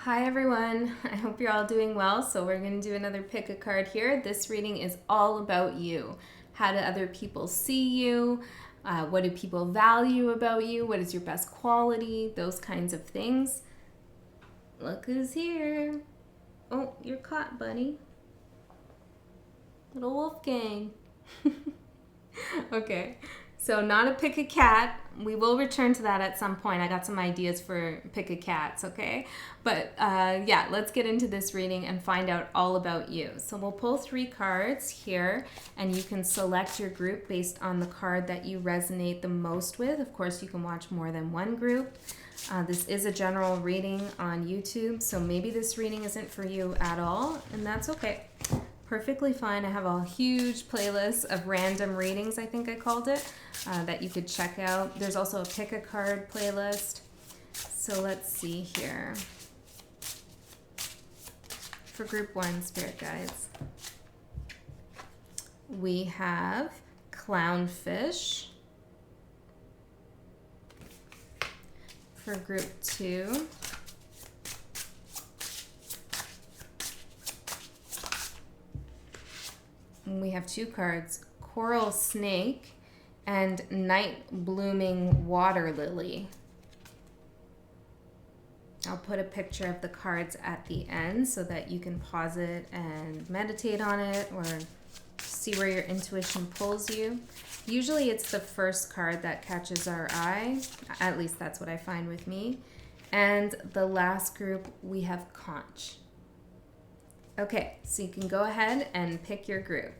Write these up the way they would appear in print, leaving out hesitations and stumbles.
Hi everyone, I hope you're all doing well. So we're going to do another pick a card here. This reading is all about you. How do other people see you? What do people value about you? What is your best quality? Those kinds of things. Look who's here. Oh, you're caught, buddy. Little Wolfgang. Okay, so not a pick a cat. We will return to that at some point. I got some ideas for pick a cats, okay? But yeah, let's get into this reading and find out all about you. So we'll pull 3 cards here, and you can select your group based on the card that you resonate the most with. Of course, you can watch more than one group. This is a general reading on YouTube, so maybe this reading isn't for you at all, and that's okay. Perfectly fine. I have a huge playlist of random readings, I think I called it, that you could check out. There's also a pick a card playlist. So let's see here. For group 1, spirit guides, we have Clownfish. For group 2, we have 2 cards, Coral Snake and Night Blooming Water Lily. I'll put a picture of the cards at the end so that you can pause it and meditate on it or see where your intuition pulls you. Usually it's the first card that catches our eye. At least that's what I find with me. And the last group, we have Conch. Okay, so you can go ahead and pick your group.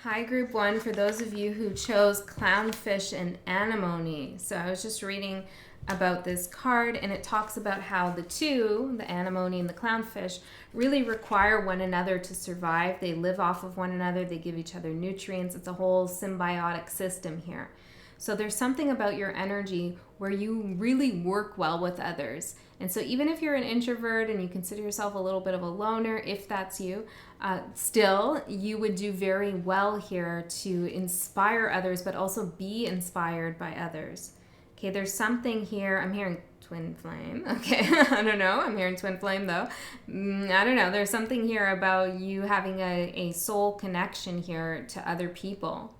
Hi, group 1, for those of you who chose Clownfish and Anemone. So I was just reading about this card, and it talks about how the two, the anemone and the clownfish, really require one another to survive. They live off of one another. They give each other nutrients. It's a whole symbiotic system here. So there's something about your energy where you really work well with others. And so even if you're an introvert and you consider yourself a little bit of a loner, if that's you, still you would do very well here to inspire others, but also be inspired by others. Okay, there's something here. I'm hearing twin flame. Okay, I don't know. I'm hearing twin flame though. I don't know. There's something here about you having a soul connection here to other people.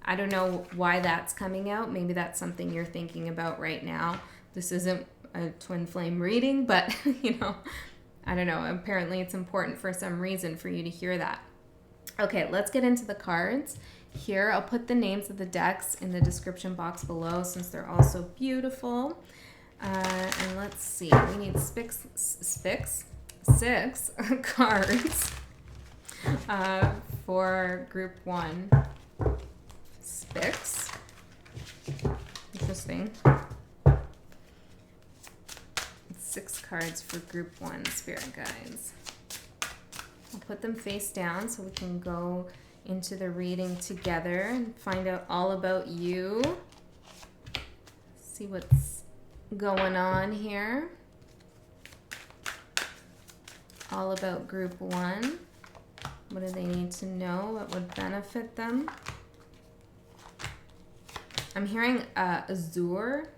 I don't know why that's coming out. Maybe that's something you're thinking about right now. This isn't a twin flame reading, but you know, I don't know. Apparently it's important for some reason for you to hear that. Okay, let's get into the cards. Here, I'll put the names of the decks in the description box below since they're all so beautiful. And let's see, we need six cards for group 1. Spix. Interesting. 6 cards for group 1 spirit guides. I'll put them face down so we can go into the reading together and find out all about you. See what's going on here. All about group 1. What do they need to know? What would benefit them? I'm hearing azure.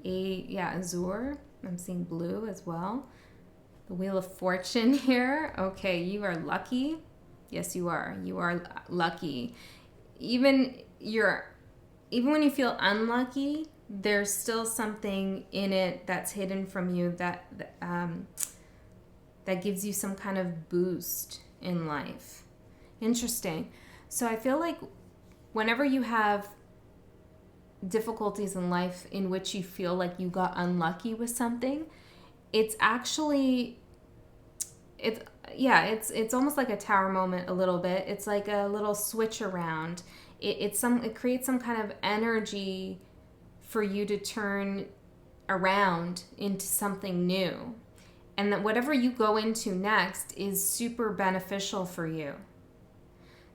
Azure. I'm seeing blue as well. The Wheel of Fortune here. Okay, you are lucky. Yes, you are. You are lucky. Even when you feel unlucky, there's still something in it that's hidden from you that gives you some kind of boost in life. Interesting. So I feel like whenever you have difficulties in life in which you feel like you got unlucky with something, it's actually it's almost like a tower moment a little bit. It's like a little switch around. It creates some kind of energy for you to turn around into something new, and that whatever you go into next is super beneficial for you.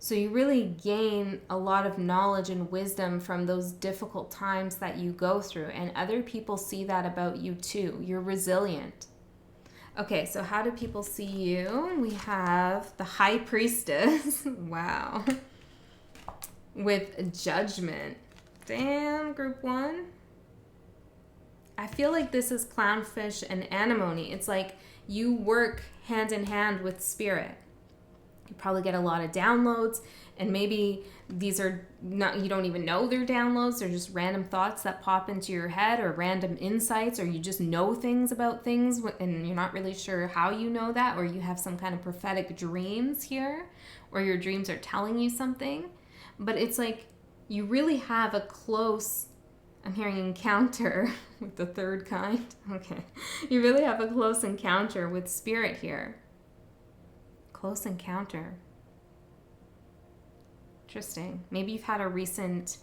So you really gain a lot of knowledge and wisdom from those difficult times that you go through. And other people see that about you too. You're resilient. Okay, so how do people see you? We have the High Priestess. Wow. With Judgment. Damn, group one. I feel like this is Clownfish and Anemone. It's like you work hand in hand with spirit. You probably get a lot of downloads, and maybe these are not, you don't even know they're downloads. They're just random thoughts that pop into your head, or random insights, or you just know things about things and you're not really sure how you know that, or you have some kind of prophetic dreams here, or your dreams are telling you something. But it's like you really have a close, I'm hearing encounter with the third kind. Okay. You really have a close encounter with spirit here. Close encounter. Interesting. Maybe you've had a recent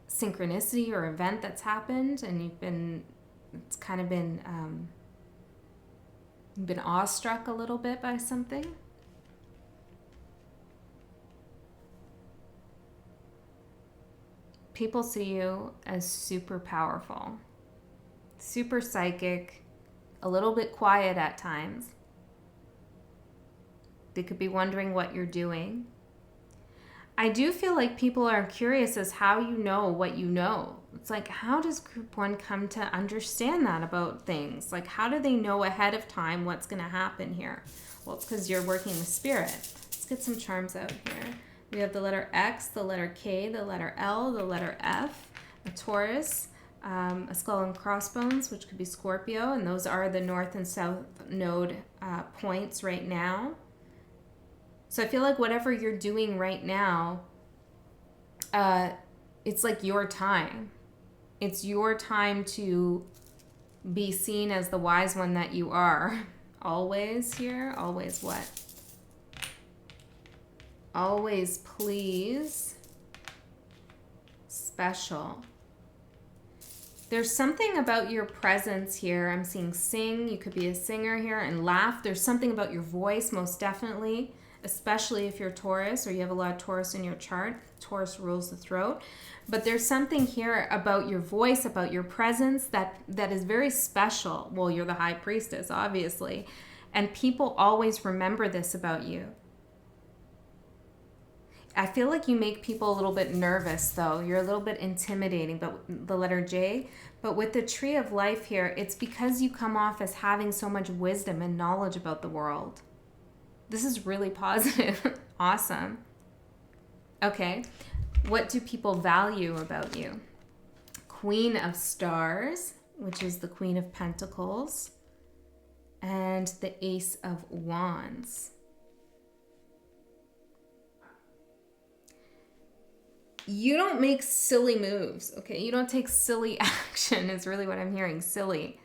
synchronicity or event that's happened, and it's kind of been awestruck a little bit by something. People see you as super powerful, super psychic, a little bit quiet at times. They could be wondering what you're doing. I do feel like people are curious as how you know what you know. It's like, how does group one come to understand that about things? Like, how do they know ahead of time what's going to happen here? Well, it's because you're working with spirit. Let's get some charms out here. We have the letter X, the letter K, the letter L, the letter F, a Taurus, a skull and crossbones, which could be Scorpio, and those are the north and south node points right now. So I feel like whatever you're doing right now, it's like your time. It's your time to be seen as the wise one that you are. Always here. Always what? Always please. Special. There's something about your presence here. I'm seeing sing. You could be a singer here, and laugh. There's something about your voice, most definitely. Especially if you're Taurus or you have a lot of Taurus in your chart. Taurus rules the throat. But there's something here about your voice, about your presence that is very special. Well, you're the high priestess, obviously. And people always remember this about you. I feel like you make people a little bit nervous, though. You're a little bit intimidating, but the letter J. But with the tree of life here, it's because you come off as having so much wisdom and knowledge about the world. This is really positive. Awesome. Okay. What do people value about you? Queen of Stars, which is the Queen of Pentacles, and the Ace of Wands. You don't make silly moves, okay? You don't take silly action is really what I'm hearing. Silly.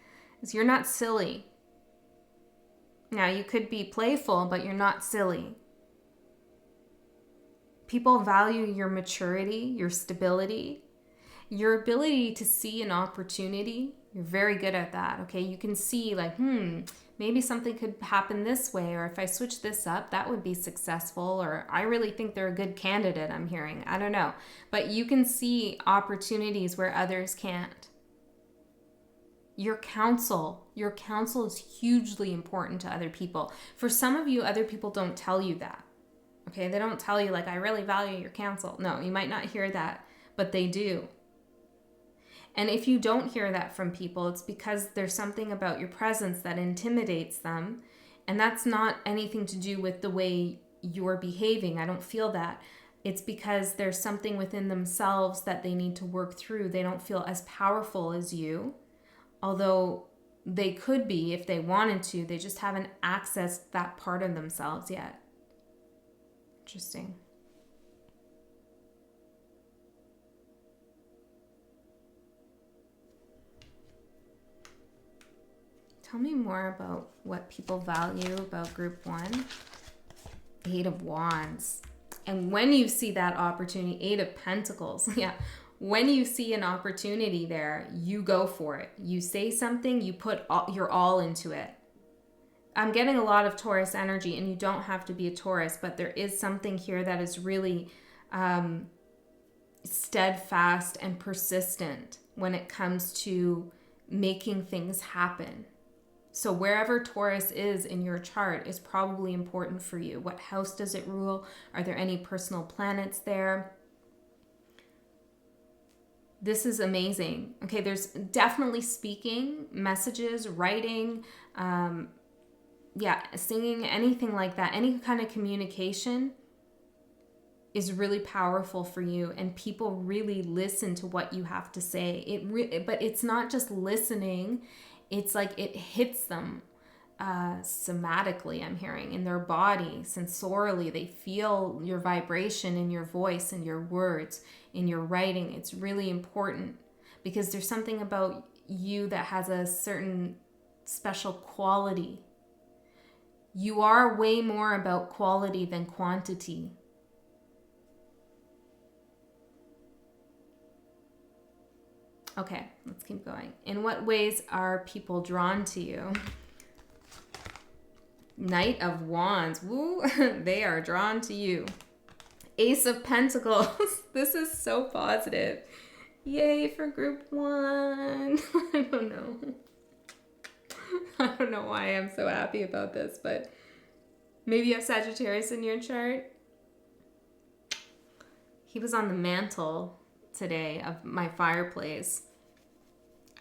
You're not silly. Now, you could be playful, but you're not silly. People value your maturity, your stability, your ability to see an opportunity. You're very good at that, okay? You can see like, maybe something could happen this way, or if I switch this up, that would be successful, or I really think they're a good candidate, I'm hearing. I don't know. But you can see opportunities where others can't. Your counsel is hugely important to other people. For some of you, other people don't tell you that. Okay, they don't tell you like, I really value your counsel. No, you might not hear that, but they do. And if you don't hear that from people, it's because there's something about your presence that intimidates them. And that's not anything to do with the way you're behaving. I don't feel that. It's because there's something within themselves that they need to work through. They don't feel as powerful as you. Although they could be if they wanted to, they just haven't accessed that part of themselves yet. Interesting. Tell me more about what people value about group one. 8 of Wands. And when you see that opportunity, 8 of Pentacles, yeah. When you see an opportunity there, you go for it. You say something, you put your all into it. I'm getting a lot of Taurus energy, and you don't have to be a Taurus, but there is something here that is really steadfast and persistent when it comes to making things happen. So wherever Taurus is in your chart is probably important for you. What house does it rule? Are there any personal planets there? This is amazing. Okay, there's definitely speaking, messages, writing, singing, anything like that. Any kind of communication is really powerful for you, and people really listen to what you have to say. But it's not just listening. It's like it hits them somatically, I'm hearing, in their body, sensorially. They feel your vibration in your voice and your words, in your writing. It's really important because there's something about you that has a certain special quality. You are way more about quality than quantity. Okay, let's keep going. In what ways are people drawn to you? Knight of Wands. Woo, they are drawn to you. Ace of Pentacles. This is so positive. Yay for group 1. I don't know. I don't know why I'm so happy about this, but maybe you have Sagittarius in your chart. He was on the mantle today of my fireplace,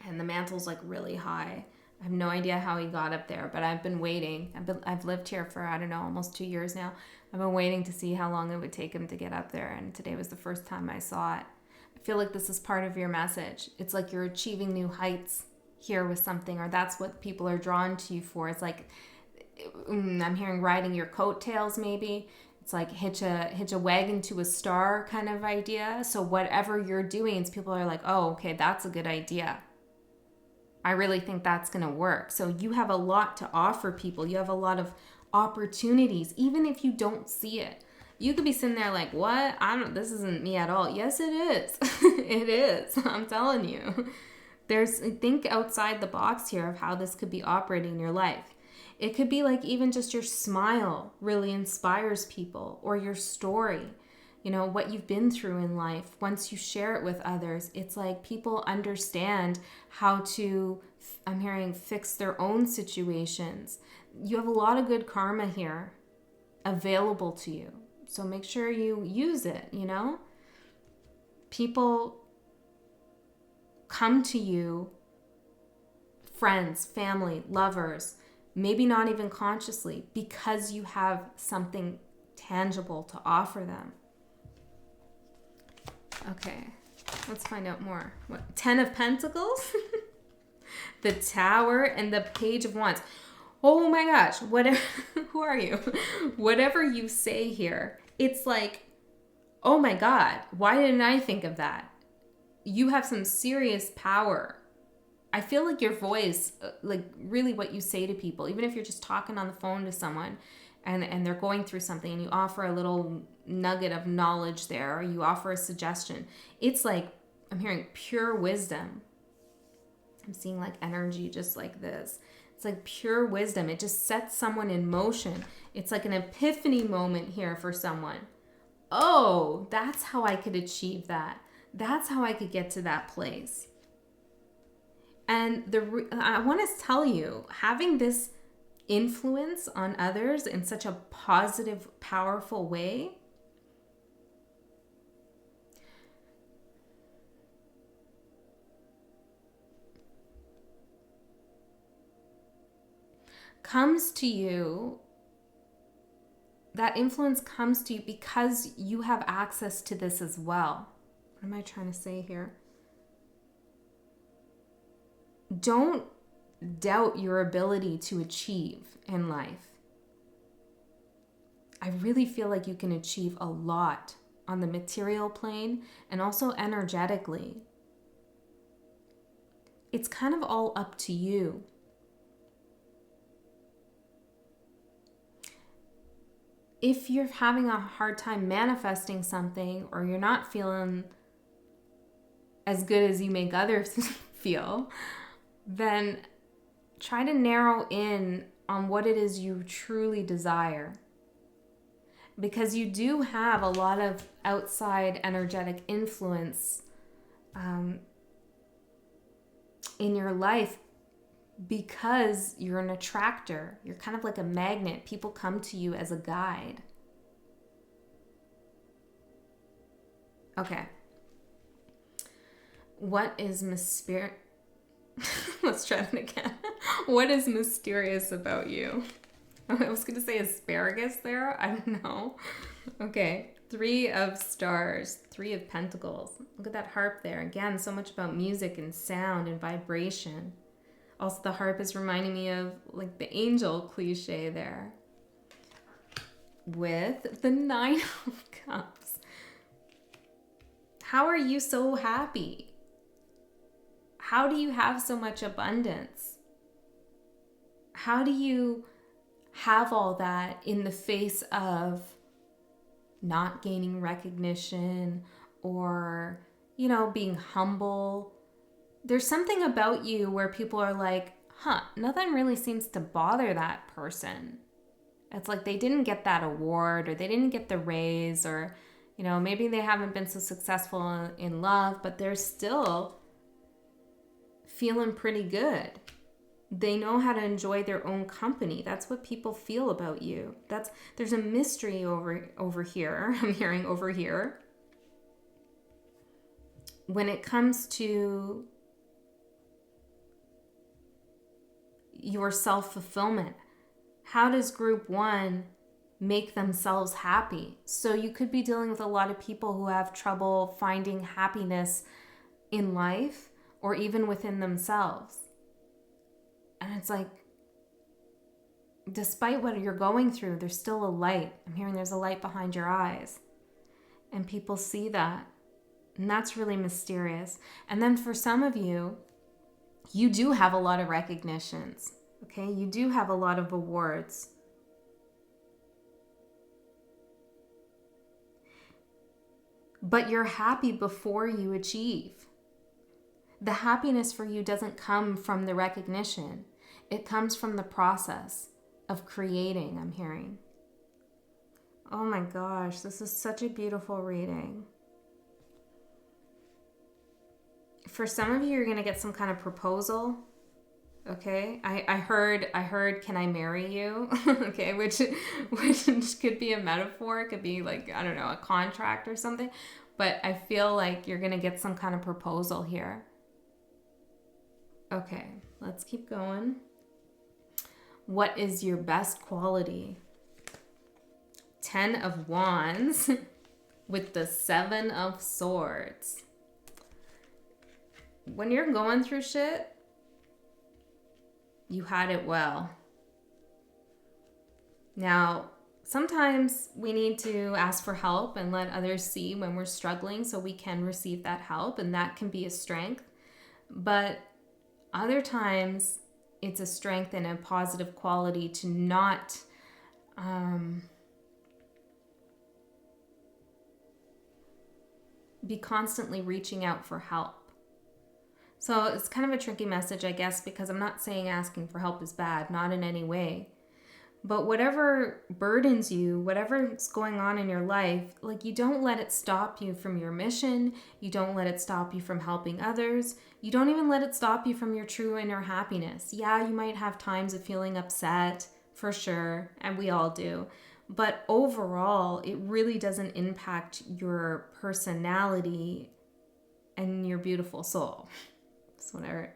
and the mantle's like really high. I have no idea how he got up there, but I've been waiting. I've lived here for, I don't know, almost 2 years now. I've been waiting to see how long it would take him to get up there, and today was the first time I saw it. I feel like this is part of your message. It's like you're achieving new heights here with something, or that's what people are drawn to you for. It's like, I'm hearing riding your coattails maybe. It's like hitch a wagon to a star kind of idea. So whatever you're doing, people are like, oh, okay, that's a good idea. I really think that's going to work. So you have a lot to offer people. You have a lot of opportunities, even if you don't see it. You could be sitting there like, what? This isn't me at all. Yes, it is. It is. I'm telling you. Think outside the box here of how this could be operating in your life. It could be like even just your smile really inspires people, or your story, what you've been through in life. Once you share it with others, it's like people understand how to, I'm hearing, fix their own situations. You have a lot of good karma here available to you. So make sure you use it, People come to you, friends, family, lovers, maybe not even consciously, because you have something tangible to offer them. Okay, let's find out more. What? 10 of Pentacles, the Tower, and the Page of Wands. Oh my gosh, whatever, who are you? Whatever you say here, it's like, oh my God, why didn't I think of that? You have some serious power. I feel like your voice, like really what you say to people, even if you're just talking on the phone to someone and they're going through something and you offer a little nugget of knowledge there, or you offer a suggestion, it's like, I'm hearing pure wisdom. I'm seeing like energy just like this. It's like pure wisdom. It just sets someone in motion. It's like an epiphany moment here for someone. Oh, that's how I could achieve that. That's how I could get to that place. And I want to tell you, having this influence on others in such a positive, powerful way, comes to you, that influence comes to you because you have access to this as well. What am I trying to say here? Don't doubt your ability to achieve in life. I really feel like you can achieve a lot on the material plane and also energetically. It's kind of all up to you. If you're having a hard time manifesting something, or you're not feeling as good as you make others feel, then try to narrow in on what it is you truly desire. Because you do have a lot of outside energetic influence in your life, because you're an attractor. You're kind of like a magnet. People come to you as a guide. Okay. What is Let's try that again. What is mysterious about you? I was going to say asparagus there. I don't know. Okay. 3 of stars, 3 of pentacles. Look at that harp there. Again, so much about music and sound and vibration. Also, the harp is reminding me of like the angel cliche there. With the 9 of cups. How are you so happy? How do you have so much abundance? How do you have all that in the face of not gaining recognition or, you know, being humble? There's something about you where people are like, nothing really seems to bother that person. It's like they didn't get that award or they didn't get the raise, or, you know, maybe they haven't been so successful in love, but they're still feeling pretty good. They know how to enjoy their own company. That's what people feel about you. There's a mystery over here. I'm hearing over here. When it comes to your self-fulfillment, how does group 1 make themselves happy? So you could be dealing with a lot of people who have trouble finding happiness in life or even within themselves. And it's like, despite what you're going through, there's still a light. I'm hearing there's a light behind your eyes. And people see that. And that's really mysterious. And then for some of you, you do have a lot of recognitions. Okay? You do have a lot of awards. But you're happy before you achieve. The happiness for you doesn't come from the recognition. It comes from the process of creating, I'm hearing. Oh my gosh, this is such a beautiful reading. For some of you, you're going to get some kind of proposal. Okay? I heard, can I marry you? Okay, which could be a metaphor. It could be like, I don't know, a contract or something. But I feel like you're going to get some kind of proposal here. Okay, let's keep going. What is your best quality? 10 of Wands with the 7 of Swords. When you're going through shit, you had it well. Now, sometimes we need to ask for help and let others see when we're struggling so we can receive that help, and that can be a strength. But other times, it's a strength and a positive quality to not be constantly reaching out for help. So it's kind of a tricky message, I guess, because I'm not saying asking for help is bad, not in any way. But whatever burdens you, whatever's going on in your life, like, you don't let it stop you from your mission. You don't let it stop you from helping others. You don't even let it stop you from your true inner happiness. Yeah, you might have times of feeling upset, for sure, and we all do. But overall, it really doesn't impact your personality and your beautiful soul. That's what I heard.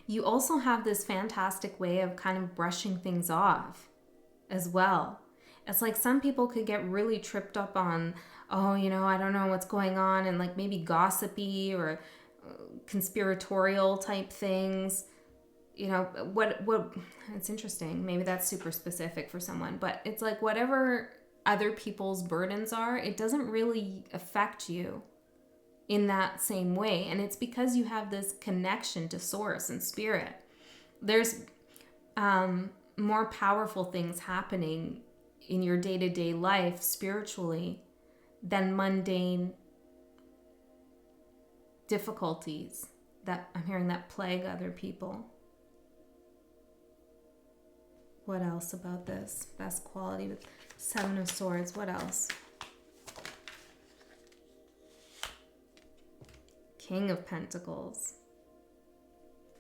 You also have this fantastic way of kind of brushing things off as well. It's like some people could get really tripped up on, oh, you know, I don't know what's going on, and like maybe gossipy or conspiratorial type things. You know, what it's interesting. Maybe that's super specific for someone, but it's like whatever other people's burdens are, it doesn't really affect you in that same way. And it's because you have this connection to source and spirit. There's more powerful things happening in your day-to-day life spiritually than mundane difficulties that I'm hearing that plague other people. What else about this? Best quality with 7 of Swords. What else? King of Pentacles.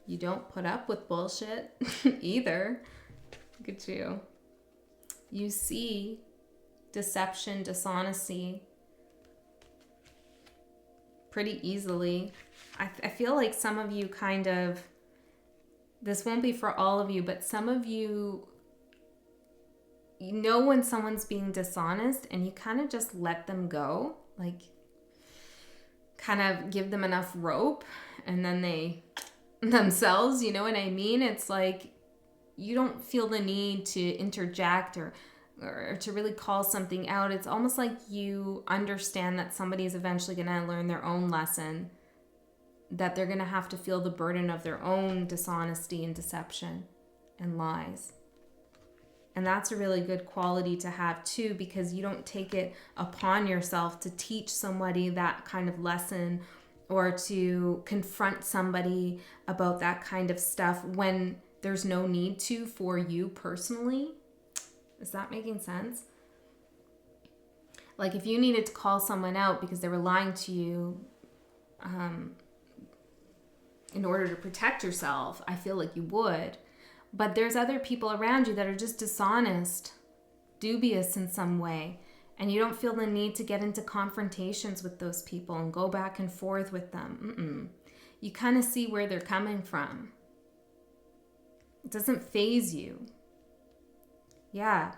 You don't put up with bullshit either. Look at you. You see deception, dishonesty pretty easily. I feel like some of you kind of, this won't be for all of you, but some of you, you know when someone's being dishonest and you kind of just let them go, like kind of give them enough rope and then they themselves, you know what I mean? It's like you don't feel the need to interject or to really call something out. It's almost like you understand that somebody is eventually going to learn their own lesson, that they're going to have to feel the burden of their own dishonesty and deception and lies. And that's a really good quality to have too, because you don't take it upon yourself to teach somebody that kind of lesson or to confront somebody about that kind of stuff when there's no need to for you personally. Is that making sense? Like if you needed to call someone out because they were lying to you in order to protect yourself, I feel like you would. But there's other people around you that are just dishonest, dubious in some way, and you don't feel the need to get into confrontations with those people and go back and forth with them. You kind of see where they're coming from. It doesn't faze you. Yeah,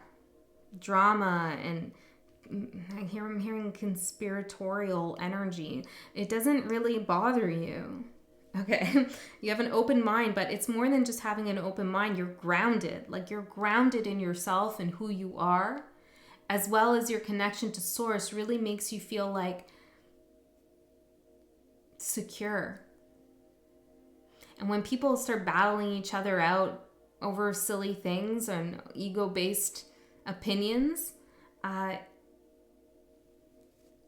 drama and I'm hearing conspiratorial energy. It doesn't really bother you. Okay, you have an open mind, but it's more than just having an open mind. You're grounded. Like you're grounded in yourself and who you are, as well as your connection to source really makes you feel like secure. And when people start battling each other out over silly things and ego-based opinions,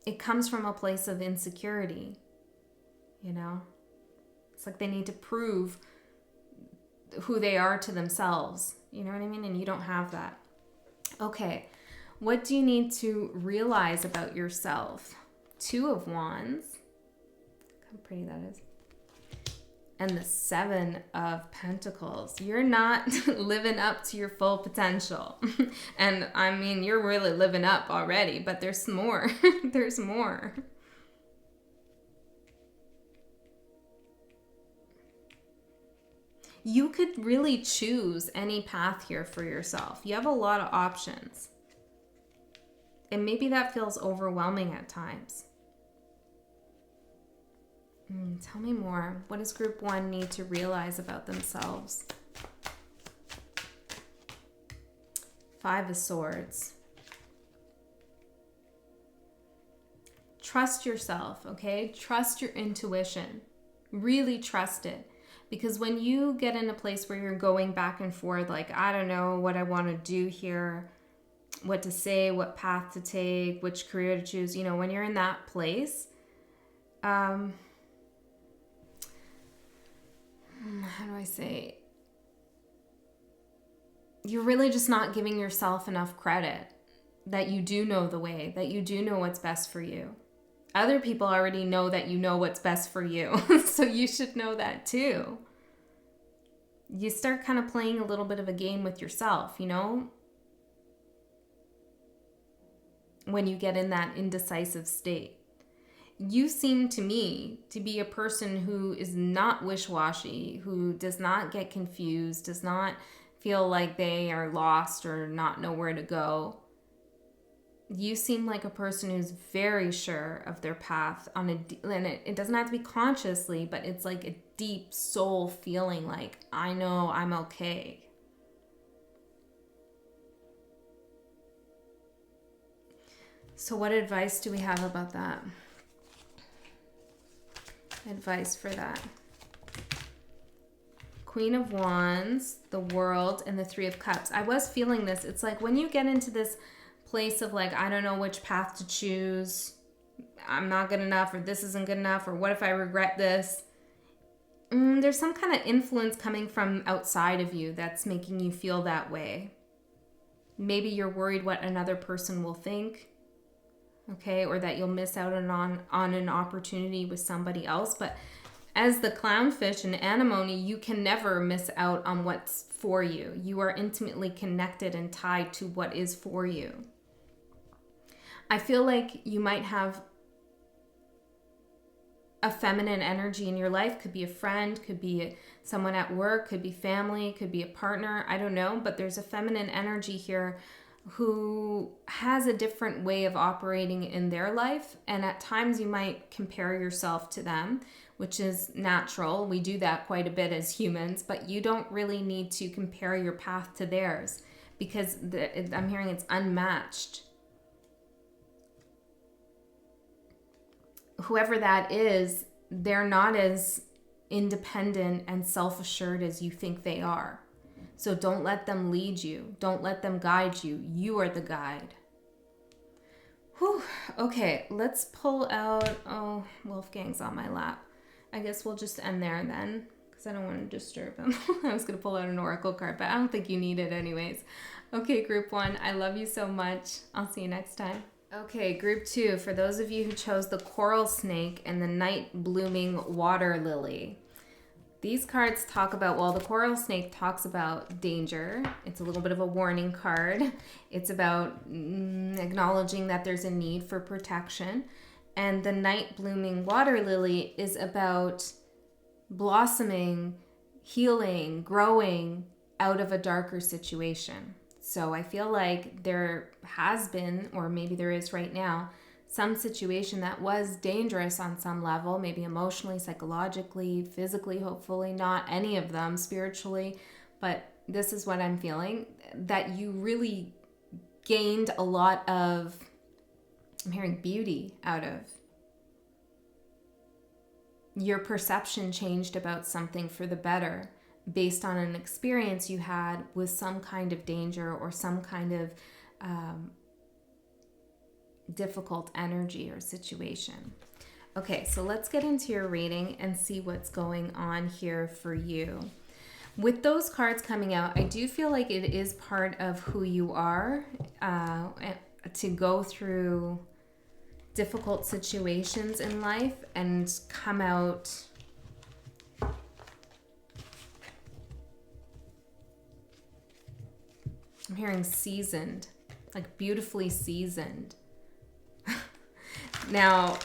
it comes from a place of insecurity, you know? It's like they need to prove who they are to themselves. You know what I mean? And you don't have that. Okay. What do you need to realize about yourself? 2 of Wands. Look how pretty that is. And the 7 of Pentacles. You're not living up to your full potential. And I mean, you're really living up already, but there's more. There's more. You could really choose any path here for yourself. You have a lot of options. And maybe that feels overwhelming at times. Tell me more. What does group 1 need to realize about themselves? 5 of Swords. Trust yourself, okay? Trust your intuition. Really trust it. Because when you get in a place where you're going back and forth, like, I don't know what I want to do here, what to say, what path to take, which career to choose, you know, when you're in that place, how do I say? You're really just not giving yourself enough credit that you do know the way, that you do know what's best for you. Other people already know that you know what's best for you, so you should know that too. You start kind of playing a little bit of a game with yourself, you know? When you get in that indecisive state. You seem to me to be a person who is not wish-washy, who does not get confused, does not feel like they are lost or not know where to go. You seem like a person who's very sure of their path and it doesn't have to be consciously, but it's like a deep soul feeling like, I know I'm okay. So what advice do we have about that? Advice for that. Queen of Wands, the World, and the 3 of Cups. I was feeling this. It's like when you get into this place of like, I don't know which path to choose, I'm not good enough, or this isn't good enough, or what if I regret this? There's some kind of influence coming from outside of you that's making you feel that way. Maybe you're worried what another person will think, okay, or that you'll miss out on an opportunity with somebody else. But as the Clownfish and Anemone, you can never miss out on what's for you. You are intimately connected and tied to what is for you. I feel like you might have a feminine energy in your life. Could be a friend, could be someone at work, could be family, could be a partner. I don't know, but there's a feminine energy here who has a different way of operating in their life. And at times you might compare yourself to them, which is natural. We do that quite a bit as humans, but you don't really need to compare your path to theirs because I'm hearing it's unmatched. Whoever that is, they're not as independent and self-assured as you think they are. So don't let them lead you. Don't let them guide you. You are the guide. Whew. Okay, let's pull out... Oh, Wolfgang's on my lap. I guess we'll just end there then, because I don't want to disturb him. I was going to pull out an oracle card, but I don't think you need it anyways. Okay, group 1, I love you so much. I'll see you next time. Okay, group 2, for those of you who chose the coral snake and the night blooming water lily. These cards talk about, well, the coral snake talks about danger. It's a little bit of a warning card. It's about acknowledging that there's a need for protection. And the night blooming water lily is about blossoming, healing, growing out of a darker situation. So I feel like there has been, or maybe there is right now, some situation that was dangerous on some level, maybe emotionally, psychologically, physically, hopefully not any of them, spiritually, but this is what I'm feeling, that you really gained a lot of, I'm hearing beauty out of. Your perception changed about something for the better based on an experience you had with some kind of danger or some kind of difficult energy or situation. Okay, so let's get into your reading and see what's going on here for you. With those cards coming out, I do feel like it is part of who you are to go through difficult situations in life and come out I'm hearing seasoned, like beautifully seasoned. Now,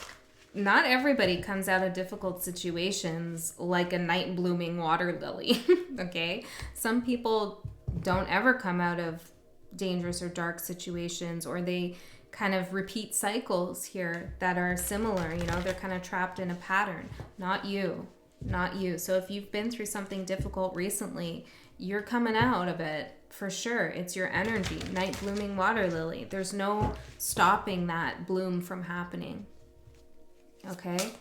not everybody comes out of difficult situations like a night blooming water lily, okay? Some people don't ever come out of dangerous or dark situations, or they kind of repeat cycles here that are similar, you know, they're kind of trapped in a pattern. Not you, not you. So if you've been through something difficult recently, you're coming out of it for sure. It's your energy, night blooming water lily. There's no stopping that bloom from happening. Okay?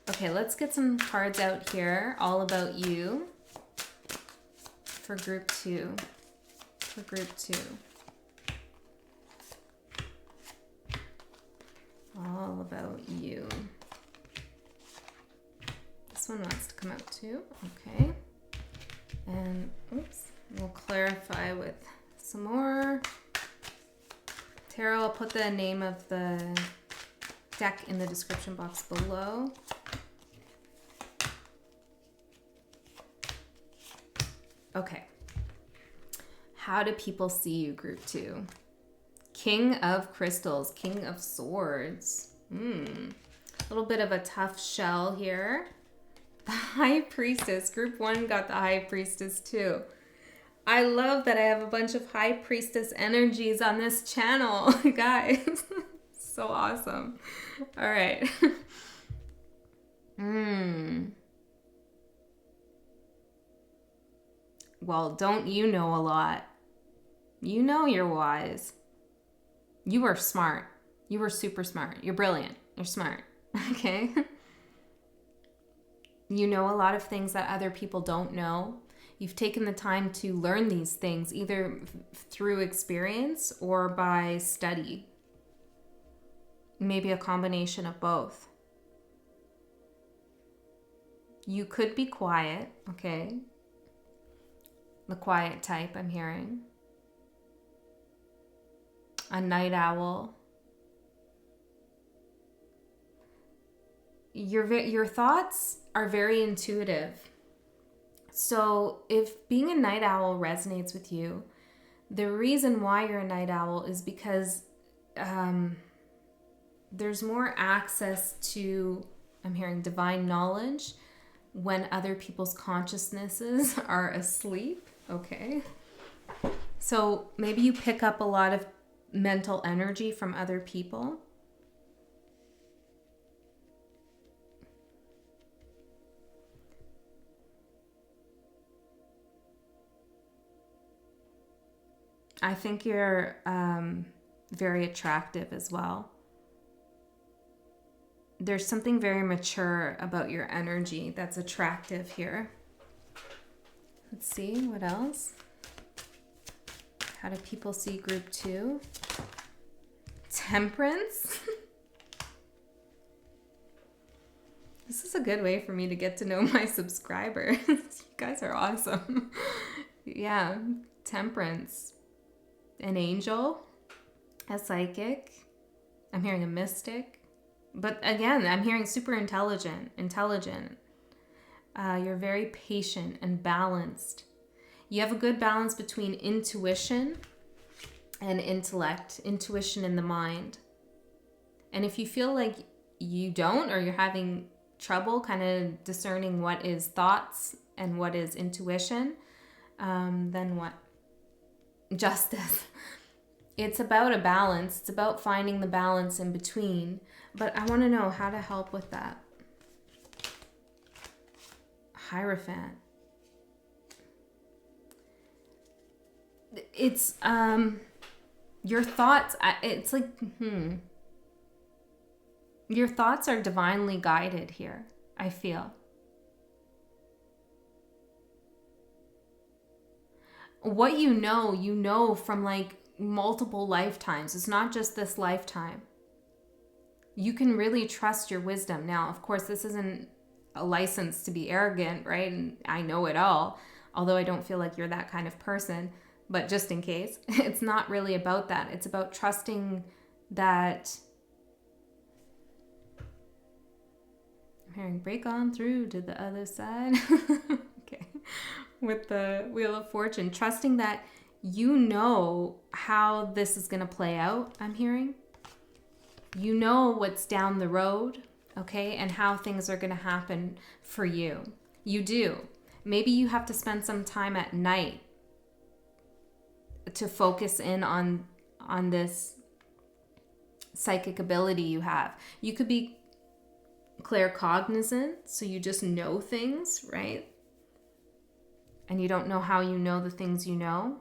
Okay, let's get some cards out here all about you for group 2. For group 2. All about you. This one wants to come out too. Okay. And oops, we'll clarify with some more tarot. I'll put the name of the deck in the description box below. Okay. How do people see you, group 2? King of Crystals, King of Swords. A little bit of a tough shell here. The High Priestess. Group 1 got the High Priestess too. I love that I have a bunch of High Priestess energies on this channel, guys. So awesome. All right. Well, don't you know a lot? You know you're wise. You are smart. You are super smart. You're brilliant. You're smart. Okay? You know a lot of things that other people don't know. You've taken the time to learn these things either through experience or by study. Maybe a combination of both. You could be quiet, okay? The quiet type, I'm hearing. A night owl. Your thoughts are very intuitive. So if being a night owl resonates with you, The reason why you're a night owl is because there's more access to, I'm hearing, divine knowledge when other people's consciousnesses are asleep. Okay. So maybe you pick up a lot of mental energy from other people. I think you're very attractive as well. There's something very mature about your energy that's attractive here. Let's see, what else? How do people see group 2? Temperance? This is a good way for me to get to know my subscribers. You guys are awesome. Yeah, temperance. An angel, a psychic. I'm hearing a mystic. But again, I'm hearing super intelligent. You're very patient and balanced. You have a good balance between intuition and intellect, intuition in the mind. And if you feel like you don't, or you're having trouble kind of discerning what is thoughts and what is intuition, then what? Justice. It's about a balance. It's about finding the balance in between. But I want to know how to help with that. Hierophant. It's your thoughts. It's like your thoughts are divinely guided here, I feel. What you know from like multiple lifetimes. It's not just this lifetime. You can really trust your wisdom. Now, of course, this isn't a license to be arrogant, right? And I know it all, although I don't feel like you're that kind of person. But just in case, it's not really about that. It's about trusting that. I'm hearing break on through to the other side. Okay. With the Wheel of Fortune, trusting that you know how this is going to play out, I'm hearing. You know what's down the road, okay, and how things are going to happen for you. You do. Maybe you have to spend some time at night to focus in on this psychic ability you have. You could be claircognizant, so you just know things, right? And you don't know how you know the things you know.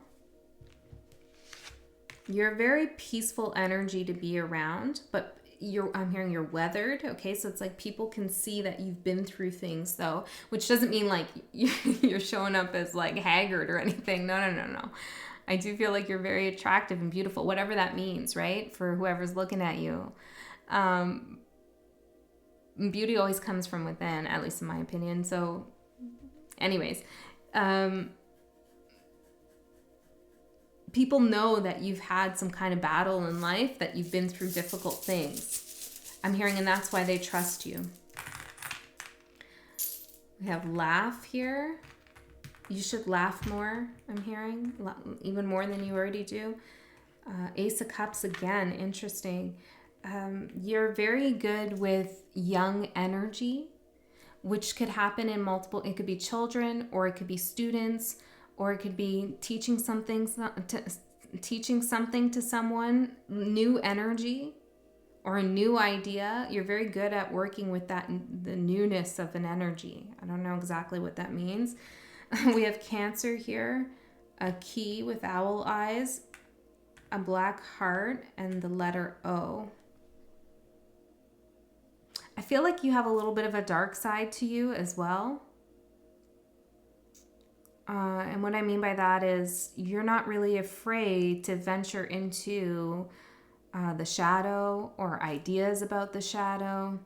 You're a very peaceful energy to be around, but I'm hearing you're weathered, okay? So it's like people can see that you've been through things, though, which doesn't mean like you're showing up as like haggard or anything. No. I do feel like you're very attractive and beautiful, whatever that means, right? For whoever's looking at you. Beauty always comes from within, at least in my opinion. So anyways, people know that you've had some kind of battle in life, that you've been through difficult things. I'm hearing, and that's why they trust you. We have laugh here. You should laugh more, I'm hearing, even more than you already do. Ace of Cups again, interesting. You're very good with young energy, which could happen in multiple, it could be children, or it could be students, or it could be teaching something to someone, new energy or a new idea. You're very good at working with that, the newness of an energy. I don't know exactly what that means. We have Cancer here, a key with owl eyes, a black heart, and the letter O. I feel like you have a little bit of a dark side to you as well. And what I mean by that is you're not really afraid to venture into the shadow or ideas about the shadow.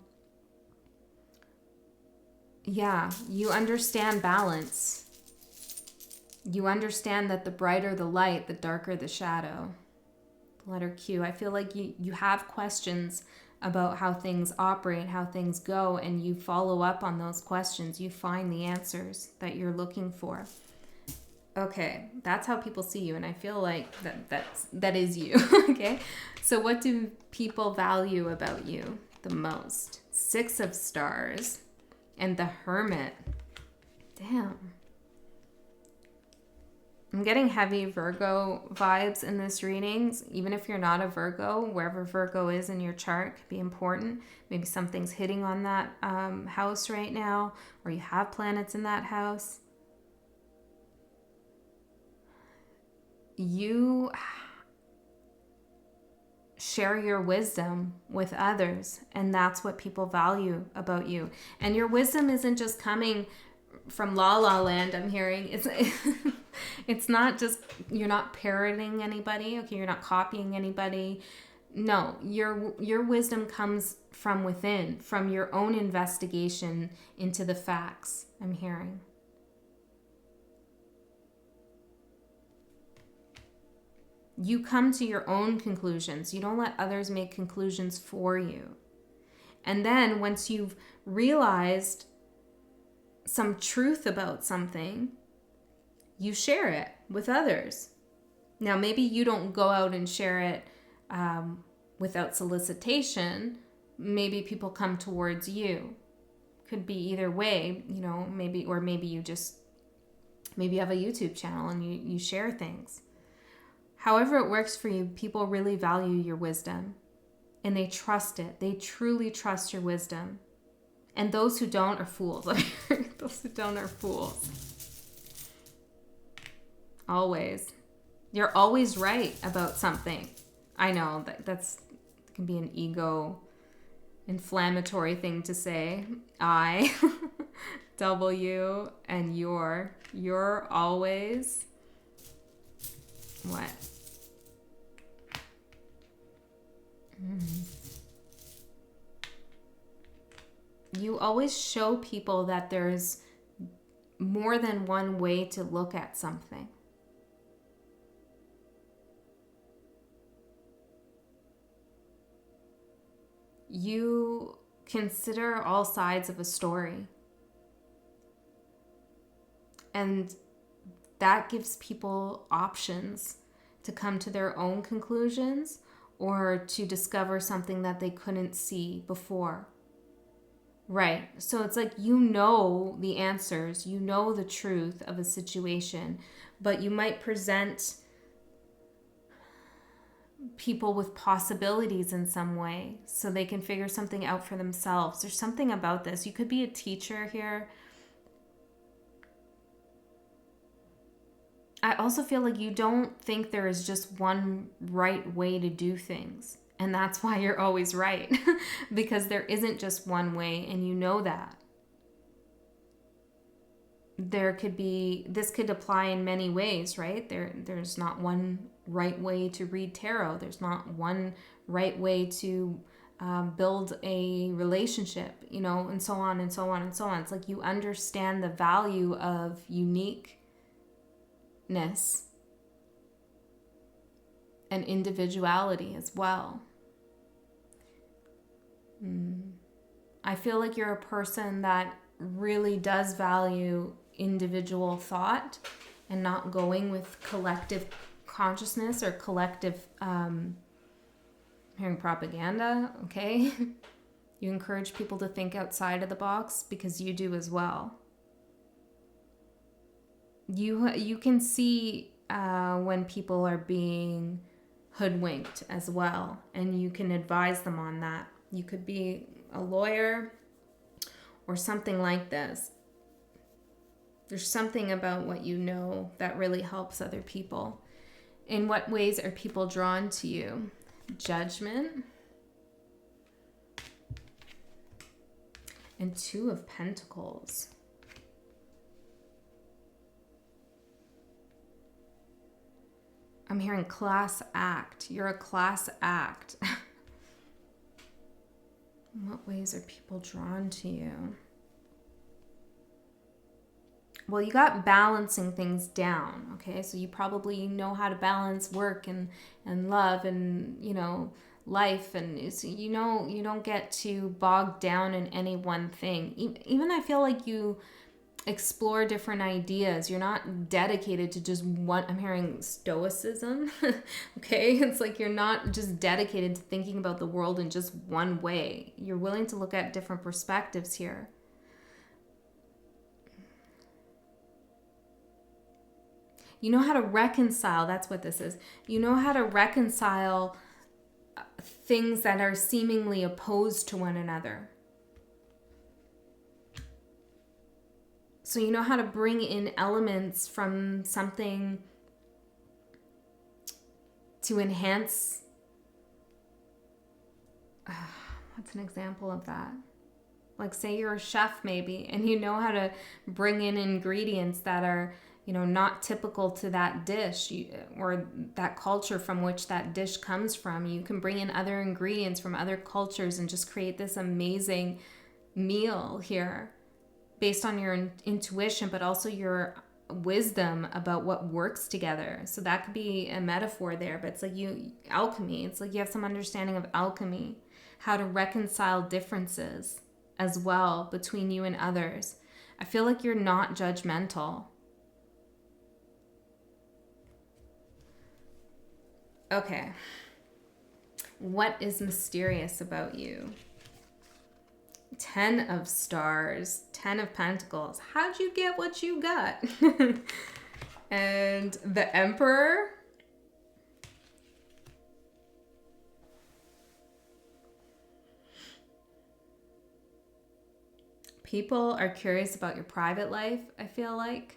Yeah, you understand balance. You understand that the brighter the light, the darker the shadow. The letter Q. I feel like you have questions about how things operate, how things go, and you follow up on those questions. You find the answers that you're looking for. Okay, that's how people see you, and I feel like that is you. Okay, so what do people value about you the most? Six of Stars and the Hermit. Damn. I'm getting heavy Virgo vibes in this reading. Even if you're not a Virgo, wherever Virgo is in your chart could be important. Maybe something's hitting on that house right now, or you have planets in that house. You share your wisdom with others, and that's what people value about you. And your wisdom isn't just coming from La La Land, I'm hearing. It's not just, you're not parroting anybody, okay? You're not copying anybody. No, your wisdom comes from within, from your own investigation into the facts, I'm hearing. You come to your own conclusions. You don't let others make conclusions for you. And then once you've realized some truth about something, you share it with others. Now, maybe you don't go out and share it without solicitation. Maybe people come towards you. Could be either way, you know, maybe you have a YouTube channel and you share things. However it works for you, people really value your wisdom and they trust it. They truly trust your wisdom. And those who don't are fools. Those who don't are fools. Always. You're always right about something. I know that can be an ego inflammatory thing to say. I, W, and you're always what? You always show people that there's more than one way to look at something. You consider all sides of a story. And that gives people options to come to their own conclusions or to discover something that they couldn't see before. Right. So it's like, you know the answers, you know the truth of a situation, but you might present people with possibilities in some way so they can figure something out for themselves. There's something about this. You could be a teacher here. I also feel like you don't think there is just one right way to do things. And that's why you're always right. Because there isn't just one way, and you know that. This could apply in many ways, right? There's not one right way to read tarot. There's not one right way to build a relationship, you know, and so on and so on and so on. It's like you understand the value of uniqueness and individuality as well. I feel like you're a person that really does value individual thought and not going with collective consciousness or collective hearing propaganda, okay? You encourage people to think outside of the box because you do as well. You can see when people are being hoodwinked as well, and you can advise them on that. You could be a lawyer or something like this. There's something about what you know that really helps other people. In what ways are people drawn to you? Judgment. And Two of Pentacles. I'm hearing class act. You're a class act. In what ways are people drawn to you? Well, you got balancing things down, okay? So you probably know how to balance work and love and, you know, life. And so you know, you don't get too bogged down in any one thing. Even I feel like you explore different ideas. You're not dedicated to just one. I'm hearing stoicism. Okay. It's like you're not just dedicated to thinking about the world in just one way. You're willing to look at different perspectives here. You know how to reconcile. That's what this is. You know how to reconcile things that are seemingly opposed to one another. So you know how to bring in elements from something to enhance. What's an example of that? Like, say you're a chef maybe, and you know how to bring in ingredients that are, you know, not typical to that dish or that culture from which that dish comes from. You can bring in other ingredients from other cultures and just create this amazing meal here based on your intuition, but also your wisdom about what works together. So that could be a metaphor there, but it's like alchemy. It's like you have some understanding of alchemy, how to reconcile differences as well between you and others. I feel like you're not judgmental. Okay. What is mysterious about you? 10 of stars, 10 of pentacles. How'd you get what you got? And the Emperor. People are curious about your private life, I feel like.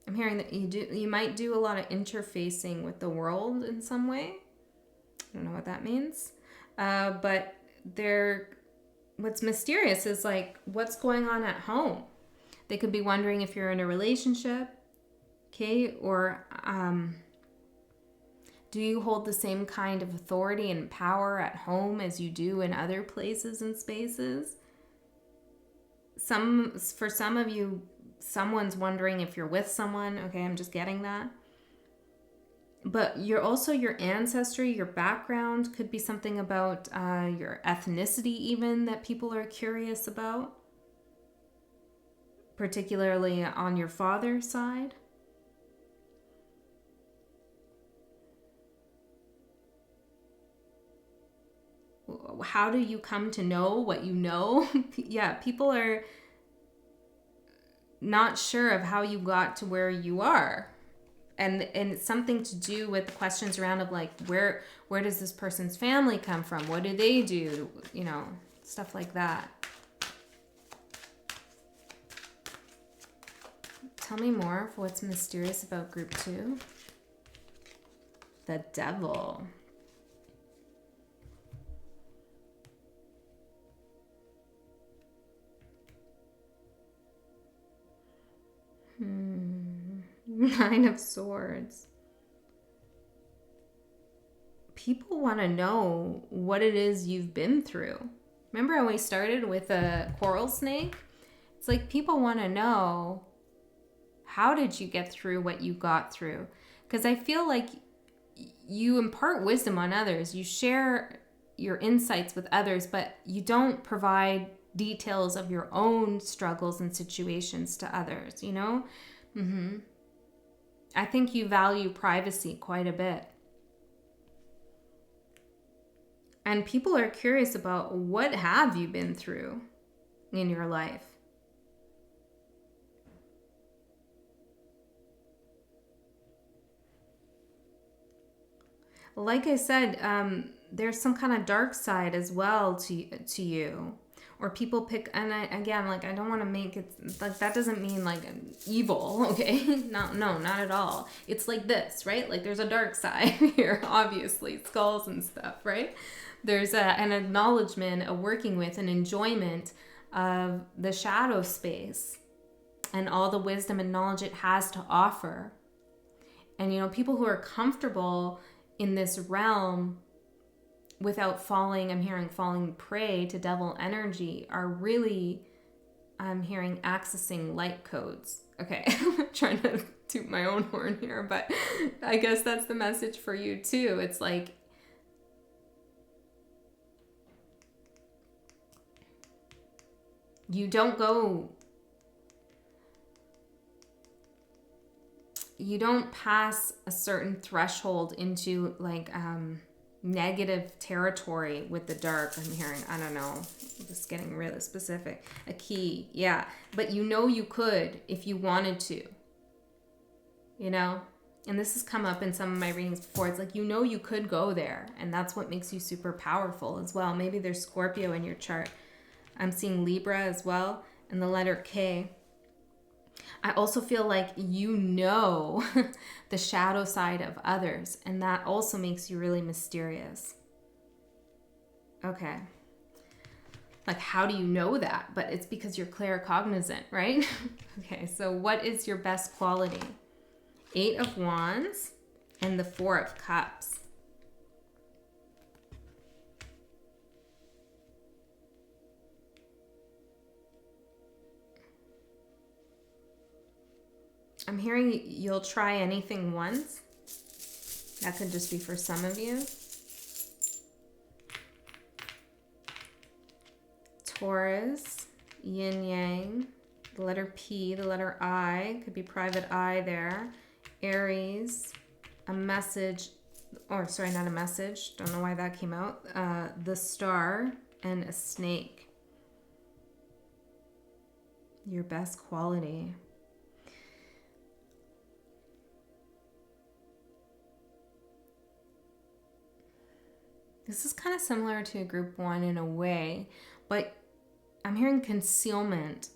I'm hearing that you might do a lot of interfacing with the world in some way. I don't know what that means. But what's mysterious is like what's going on at home. They could be wondering if you're in a relationship, okay? Or do you hold the same kind of authority and power at home as you do in other places and spaces? For some of you, someone's wondering if you're with someone. Okay, I'm just getting that. But you're also your ancestry, your background could be something about your ethnicity even that people are curious about, particularly on your father's side. How do you come to know what you know? Yeah, people are not sure of how you got to where you are. And it's something to do with the questions around of like, where does this person's family come from? What do they do? You know, stuff like that. Tell me more of what's mysterious about group 2. The Devil. Nine of Swords. People want to know what it is you've been through. Remember how we started with a coral snake? It's like people want to know, how did you get through what you got through? Because I feel like you impart wisdom on others. You share your insights with others, but you don't provide details of your own struggles and situations to others, you know? I think you value privacy quite a bit. And people are curious about what have you been through in your life. Like I said, there's some kind of dark side as well to you. Or people pick, and I don't want to make it, like, that doesn't mean, like, evil, okay? No, not at all. It's like this, right? Like, there's a dark side here, obviously, skulls and stuff, right? There's an acknowledgement, a working with, an enjoyment of the shadow space and all the wisdom and knowledge it has to offer. And, you know, people who are comfortable in this realm without falling prey to devil energy are really, I'm hearing accessing light codes. Okay, I'm trying to toot my own horn here, but I guess that's the message for you too. It's like, you don't go you don't pass a certain threshold into like negative territory with the dark. I'm hearing, I don't know, just getting really specific. A key, yeah. But you know you could if you wanted to, you know? And this has come up in some of my readings before. It's like, you know you could go there, and that's what makes you super powerful as well. Maybe there's Scorpio in your chart. I'm seeing Libra as well, and the letter K. I also feel like you know the shadow side of others, and that also makes you really mysterious. Okay. Like, how do you know that? But it's because you're claircognizant, right? Okay, so what is your best quality? 8 of Wands and the 4 of Cups. I'm hearing you'll try anything once. That could just be for some of you. Taurus, yin yang, the letter P, the letter I, could be private eye there. Aries, a message, or sorry, not a message, don't know why that came out. The star and a snake. Your best quality. This is kind of similar to group 1 in a way, but I'm hearing concealment.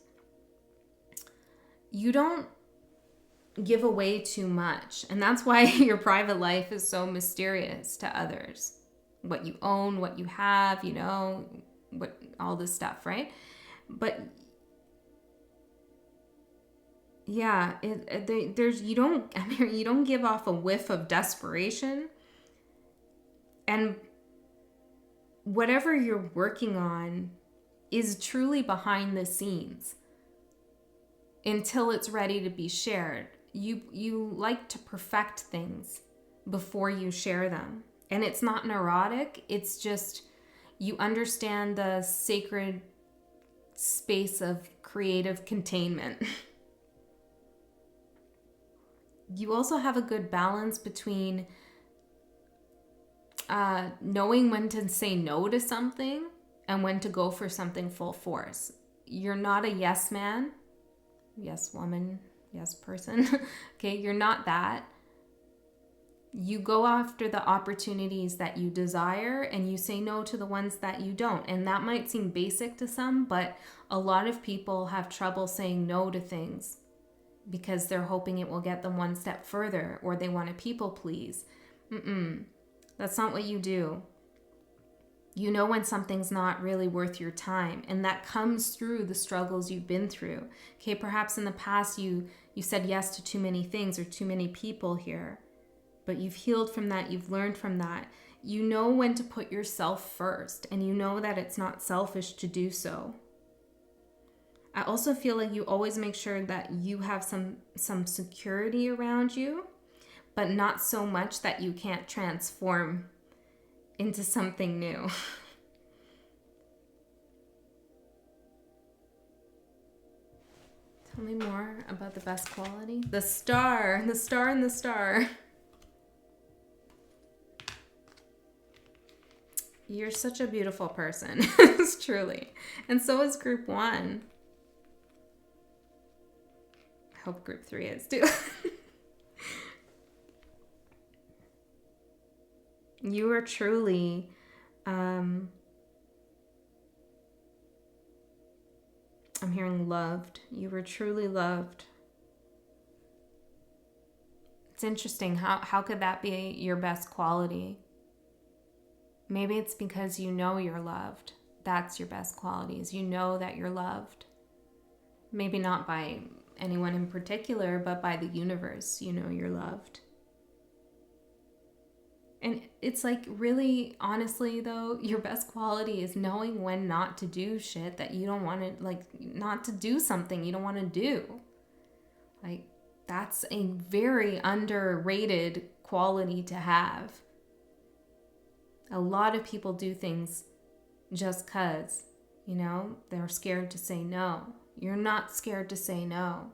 You don't give away too much, and that's why your private life is so mysterious to others. What you own, what you have, you know, what all this stuff, right? But yeah, you don't give off a whiff of desperation, and whatever you're working on is truly behind the scenes until it's ready to be shared. You like to perfect things before you share them. And it's not neurotic, it's just you understand the sacred space of creative containment. You also have a good balance between knowing when to say no to something and when to go for something full force. You're not a yes man, yes woman, yes person. Okay, you're not that. You go after the opportunities that you desire and you say no to the ones that you don't. And that might seem basic to some, but a lot of people have trouble saying no to things because they're hoping it will get them one step further, or they want to people please. That's not what you do. You know when something's not really worth your time, and that comes through the struggles you've been through. Okay, perhaps in the past you said yes to too many things or too many people here, but you've healed from that, you've learned from that. You know when to put yourself first, and you know that it's not selfish to do so. I also feel like you always make sure that you have some security around you, but not so much that you can't transform into something new. Tell me more about the best quality. The star and the star. You're such a beautiful person, truly. And so is group 1. I hope group 3 is too. You are truly I'm hearing loved. You were truly loved. It's interesting. How could that be your best quality? Maybe it's because you know you're loved. That's your best quality, is you know that you're loved. Maybe not by anyone in particular, but by the universe. You know you're loved. And it's like, really, honestly, though, your best quality is knowing when not to do shit that you don't want to, like, not to do something you don't want to do. Like, that's a very underrated quality to have. A lot of people do things just 'cause, you know, they're scared to say no. You're not scared to say no.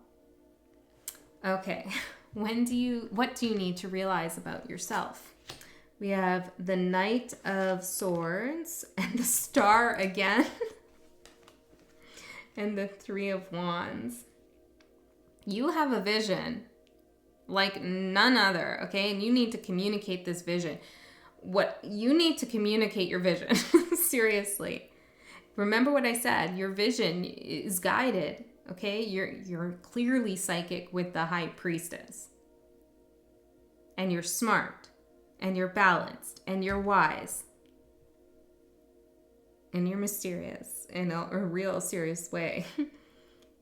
Okay, what do you need to realize about yourself? We have the Knight of Swords and the Star again. And the Three of Wands. You have a vision like none other, okay? And you need to communicate this vision. You need to communicate your vision. Seriously. Remember what I said. Your vision is guided, okay? You're clearly psychic with the High Priestess. And you're smart. And you're balanced. And you're wise. And you're mysterious in a real serious way.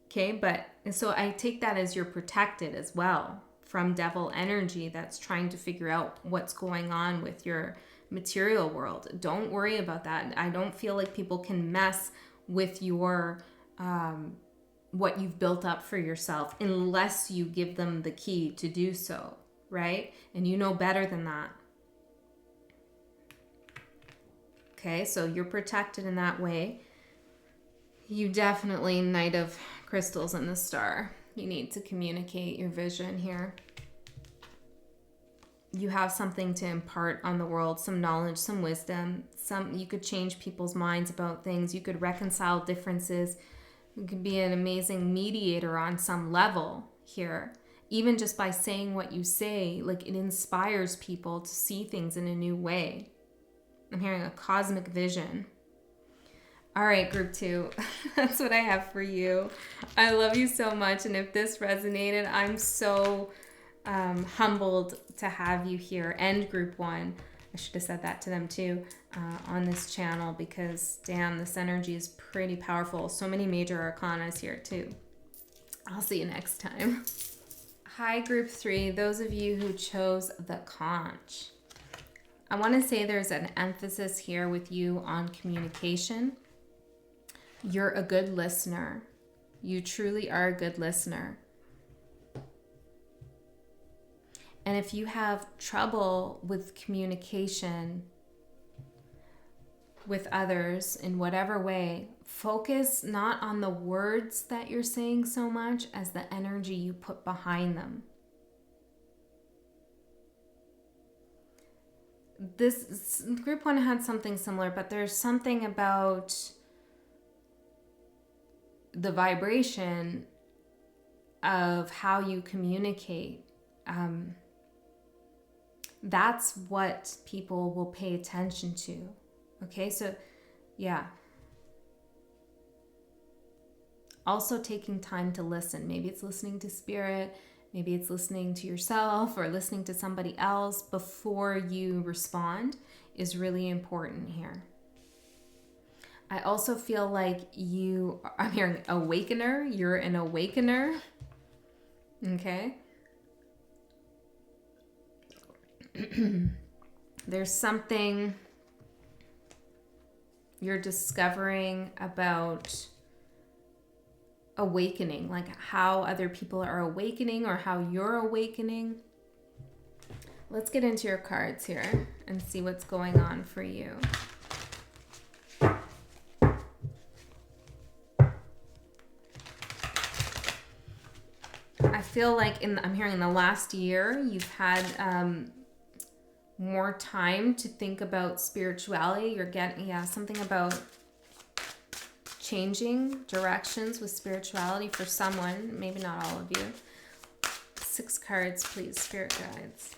Okay, but so I take that as you're protected as well from devil energy that's trying to figure out what's going on with your material world. Don't worry about that. I don't feel like people can mess with your what you've built up for yourself unless you give them the key to do so, right? And you know better than that. Okay, so you're protected in that way. You definitely, Knight of Crystals and the Star. You need to communicate your vision here. You have something to impart on the world, some knowledge, some wisdom. You could change people's minds about things. You could reconcile differences. You could be an amazing mediator on some level here. Even just by saying what you say, like it inspires people to see things in a new way. I'm hearing a cosmic vision. All right, group 2, that's what I have for you. I love you so much. And if this resonated, I'm so humbled to have you here. And group 1, I should have said that to them too, on this channel, because damn, this energy is pretty powerful. So many major arcanas here too. I'll see you next time. Hi, group 3, those of you who chose the Conch. I want to say there's an emphasis here with you on communication. You're a good listener. You truly are a good listener. And if you have trouble with communication with others in whatever way, focus not on the words that you're saying so much as the energy you put behind them. This group 1 had something similar, but there's something about the vibration of how you communicate. That's what people will pay attention to. Okay, so yeah. Also taking time to listen. Maybe it's listening to spirit. Maybe it's listening to yourself or listening to somebody else before you respond is really important here. I also feel like I'm hearing awakener. You're an awakener. Okay. There's something you're discovering about awakening, like how other people are awakening or how you're awakening. Let's get into your cards here and see what's going on for you. I feel like I'm hearing in the last year you've had more time to think about spirituality. You're getting something about changing directions with spirituality for someone, maybe not all of you. 6 cards, please, spirit guides.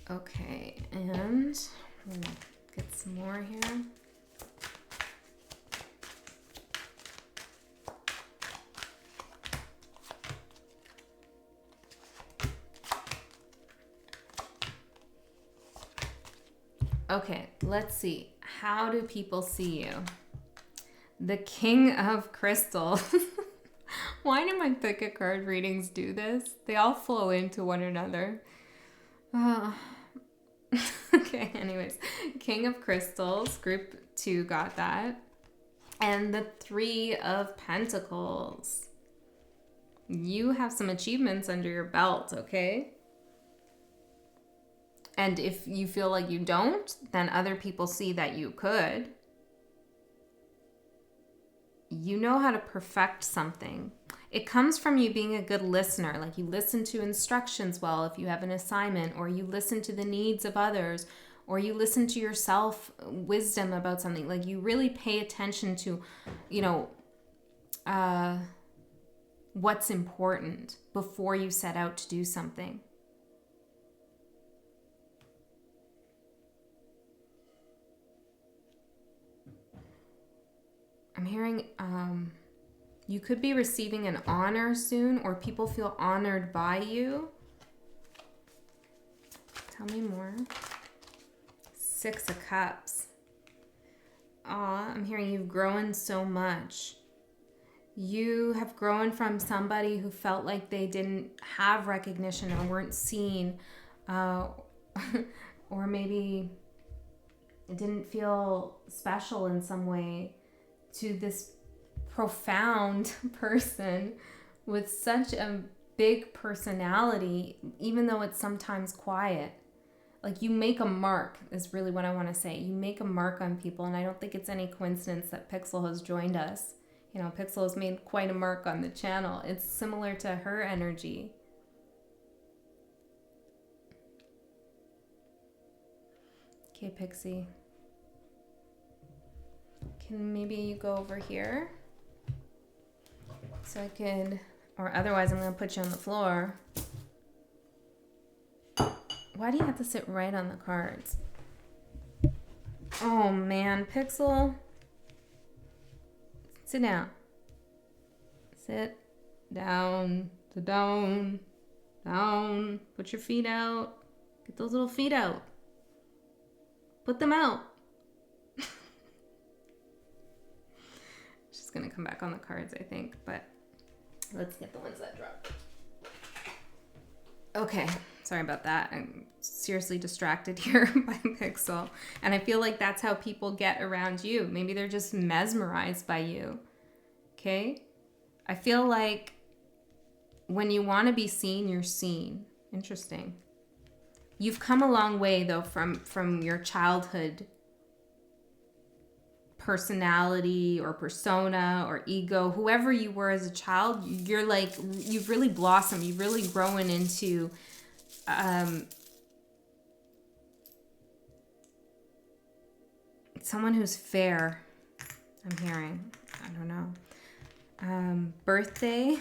Okay, and we'll get some more here. Okay, let's see. How do people see you? The King of Crystals. Why do my pick-a card readings do this? They all flow into one another. Okay, anyways. King of Crystals, group 2 got that. And the 3 of Pentacles. You have some achievements under your belt, okay? And if you feel like you don't, then other people see that you could. You know how to perfect something. It comes from you being a good listener. Like you listen to instructions well if you have an assignment, or you listen to the needs of others, or you listen to yourself wisdom about something. Like you really pay attention to, what's important before you set out to do something. I'm hearing you could be receiving an honor soon, or people feel honored by you. Tell me more. 6 of Cups. I'm hearing you've grown so much. You have grown from somebody who felt like they didn't have recognition or weren't seen, or maybe it didn't feel special in some way, to this profound person with such a big personality, even though it's sometimes quiet. Like you make a mark is really what I want to say. You make a mark on people, and I don't think it's any coincidence that Pixel has joined us. Pixel has made quite a mark on the channel. It's similar to her energy. Okay, Pixie. Can maybe you go over here? So I could, or otherwise I'm going to put you on the floor. Why do you have to sit right on the cards? Oh man, Pixel. Sit down. Sit down. Sit down. Down. Put your feet out. Get those little feet out. Put them out. She's going to come back on the cards, I think, but let's get the ones that dropped. Okay, sorry about that. I'm seriously distracted here by Pixel. And I feel like that's how people get around you. Maybe they're just mesmerized by you. Okay? I feel like when you want to be seen, you're seen. Interesting. You've come a long way, though, from your childhood personality or persona or ego, whoever you were as a child. You're like, you've really blossomed. You've really grown into someone who's fair, I'm hearing. I don't know. Birthday.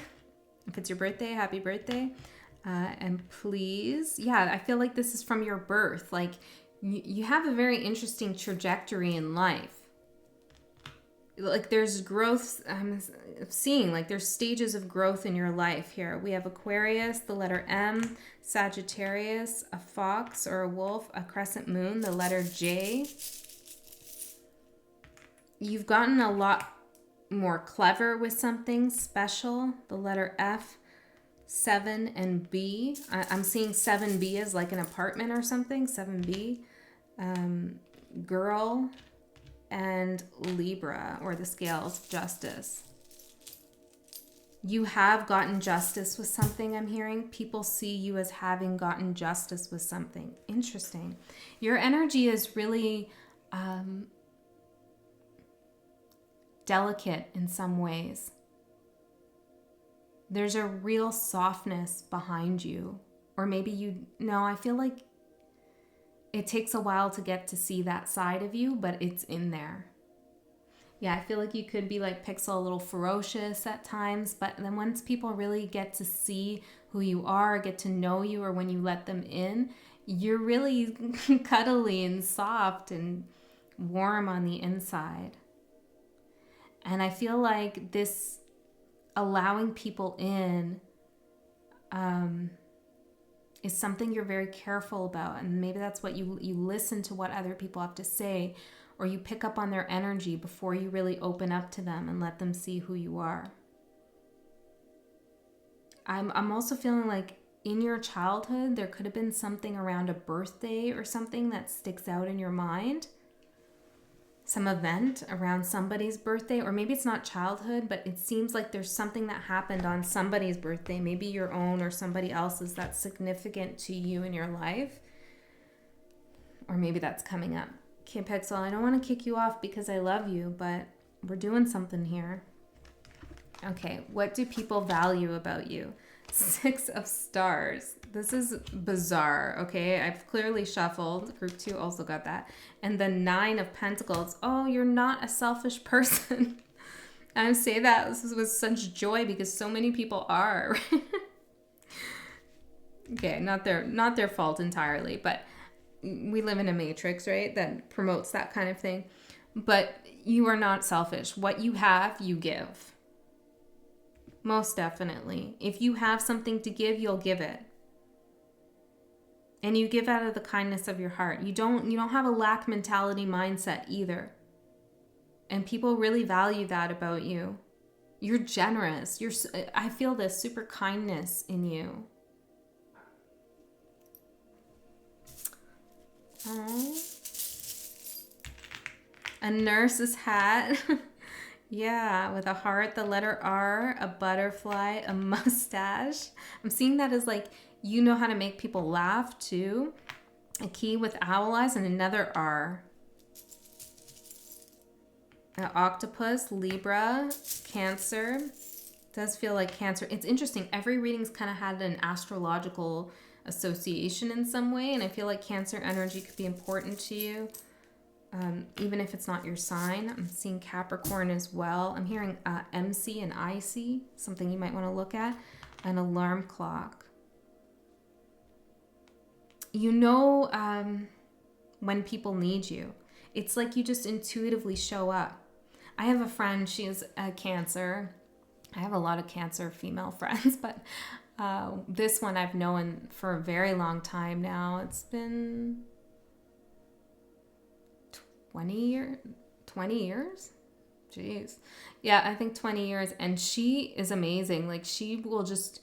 If it's your birthday, happy birthday. And please, yeah, I feel like this is from your birth. Like you have a very interesting trajectory in life. Like there's growth, I'm seeing like there's stages of growth in your life here. We have Aquarius, the letter M, Sagittarius, a fox or a wolf, a crescent moon, the letter J. You've gotten a lot more clever with something special, the letter F, 7 and B. I'm seeing 7B as like an apartment or something, 7B. Girl and Libra, or the scales, justice. You have gotten justice with something, I'm hearing. People see you as having gotten justice with something. Interesting. Your energy is really delicate in some ways. There's a real softness behind you. Or maybe I feel like it takes a while to get to see that side of you, but it's in there. Yeah, I feel like you could be like Pixel, a little ferocious at times, but then once people really get to see who you are, get to know you, or when you let them in, you're really cuddly and soft and warm on the inside. And I feel like this allowing people in is something you're very careful about. And maybe that's what you listen to what other people have to say, or you pick up on their energy before you really open up to them and let them see who you are. I'm also feeling like in your childhood, there could have been something around a birthday or something that sticks out in your mind. Some event around somebody's birthday, or maybe it's not childhood, but it seems like there's something that happened on somebody's birthday, maybe your own or somebody else's, that's significant to you in your life. Or maybe that's coming up. Okay, Pixel, I don't want to kick you off because I love you, but we're doing something here. Okay, what do people value about you? 6 of Stars. This is bizarre, okay? I've clearly shuffled. Group 2 also got that. And the 9 of Pentacles. Oh, you're not a selfish person. I say that with such joy because so many people are. Okay, not their fault entirely, but we live in a matrix, right? That promotes that kind of thing. But you are not selfish. What you have, you give. Most definitely. If you have something to give, you'll give it. And you give out of the kindness of your heart. You don't have a lack mentality mindset either. And people really value that about you. You're generous. I feel this super kindness in you. Oh. A nurse's hat. Yeah, with a heart, the letter R, a butterfly, a mustache. I'm seeing that as like, you know how to make people laugh too. A key with owl eyes and another R. An octopus, Libra, Cancer. Does feel like Cancer. It's interesting. Every reading's kind of had an astrological association in some way. And I feel like Cancer energy could be important to you. Even if it's not your sign. I'm seeing Capricorn as well. I'm hearing MC and IC, something you might want to look at. An alarm clock. You know when people need you. It's like you just intuitively show up. I have a friend, she is a Cancer. I have a lot of Cancer female friends, but this one I've known for a very long time now. It's been 20 years? Jeez. Yeah, I think 20 years. And she is amazing. Like, she will just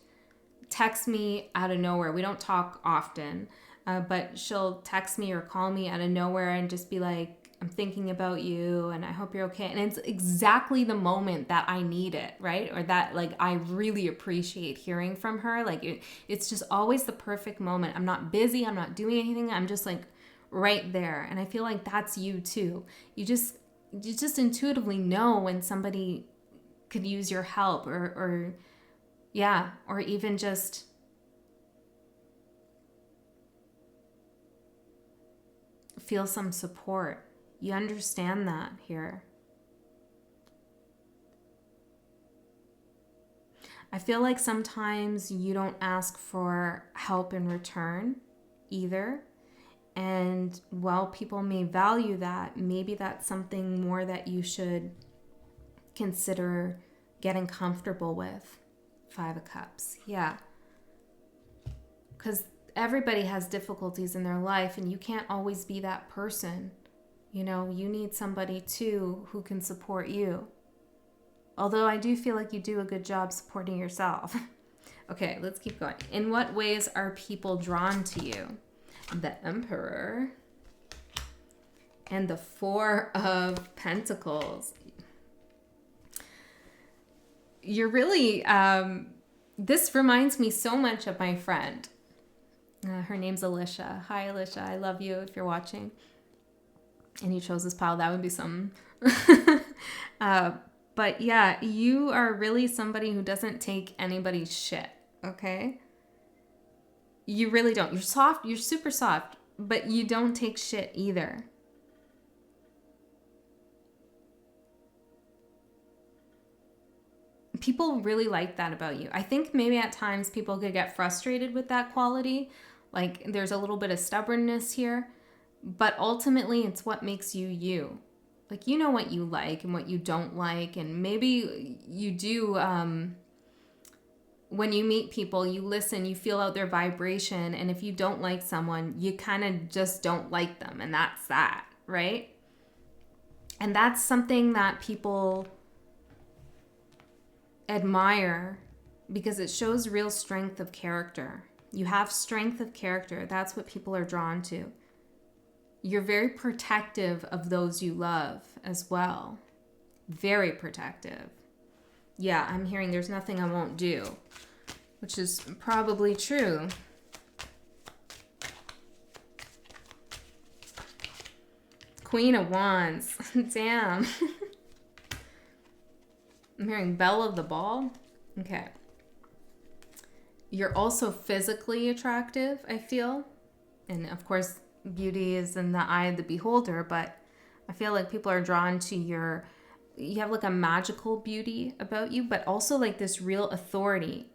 text me out of nowhere. We don't talk often, but she'll text me or call me out of nowhere and just be like, I'm thinking about you and I hope you're okay. And it's exactly the moment that I need it, right? Or that, like, I really appreciate hearing from her. Like, it's just always the perfect moment. I'm not busy. I'm not doing anything. I'm just like right there. And I feel like that's you too. You just intuitively know when somebody could use your help or even just feel some support. You understand that here. I feel like sometimes you don't ask for help in return either. And while people may value that, maybe that's something more that you should consider getting comfortable with. 5 of Cups. Yeah. Because everybody has difficulties in their life and you can't always be that person. You know, you need somebody too who can support you. Although I do feel like you do a good job supporting yourself. Okay, let's keep going. In what ways are people drawn to you? The Emperor and the 4 of Pentacles. You're really, this reminds me so much of my friend. Her name's Alicia. Hi, Alicia. I love you if you're watching. And you chose this pile. That would be something. But yeah, you are really somebody who doesn't take anybody's shit, okay? You really don't. You're soft. You're super soft, but you don't take shit either. People really like that about you. I think maybe at times people could get frustrated with that quality. Like there's a little bit of stubbornness here, but ultimately it's what makes you you. Like, you know what you like and what you don't like. And maybe you do, when you meet people, you listen, you feel out their vibration. And if you don't like someone, you kind of just don't like them. And that's that, right? And that's something that people admire because it shows real strength of character. You have strength of character. That's what people are drawn to. You're very protective of those you love as well. Very protective. Yeah, I'm hearing there's nothing I won't do, which is probably true. Queen of Wands. Damn. I'm hearing Belle of the Ball. Okay. You're also physically attractive, I feel. And of course, beauty is in the eye of the beholder, but I feel like people are drawn to you have like a magical beauty about you, but also like this real authority.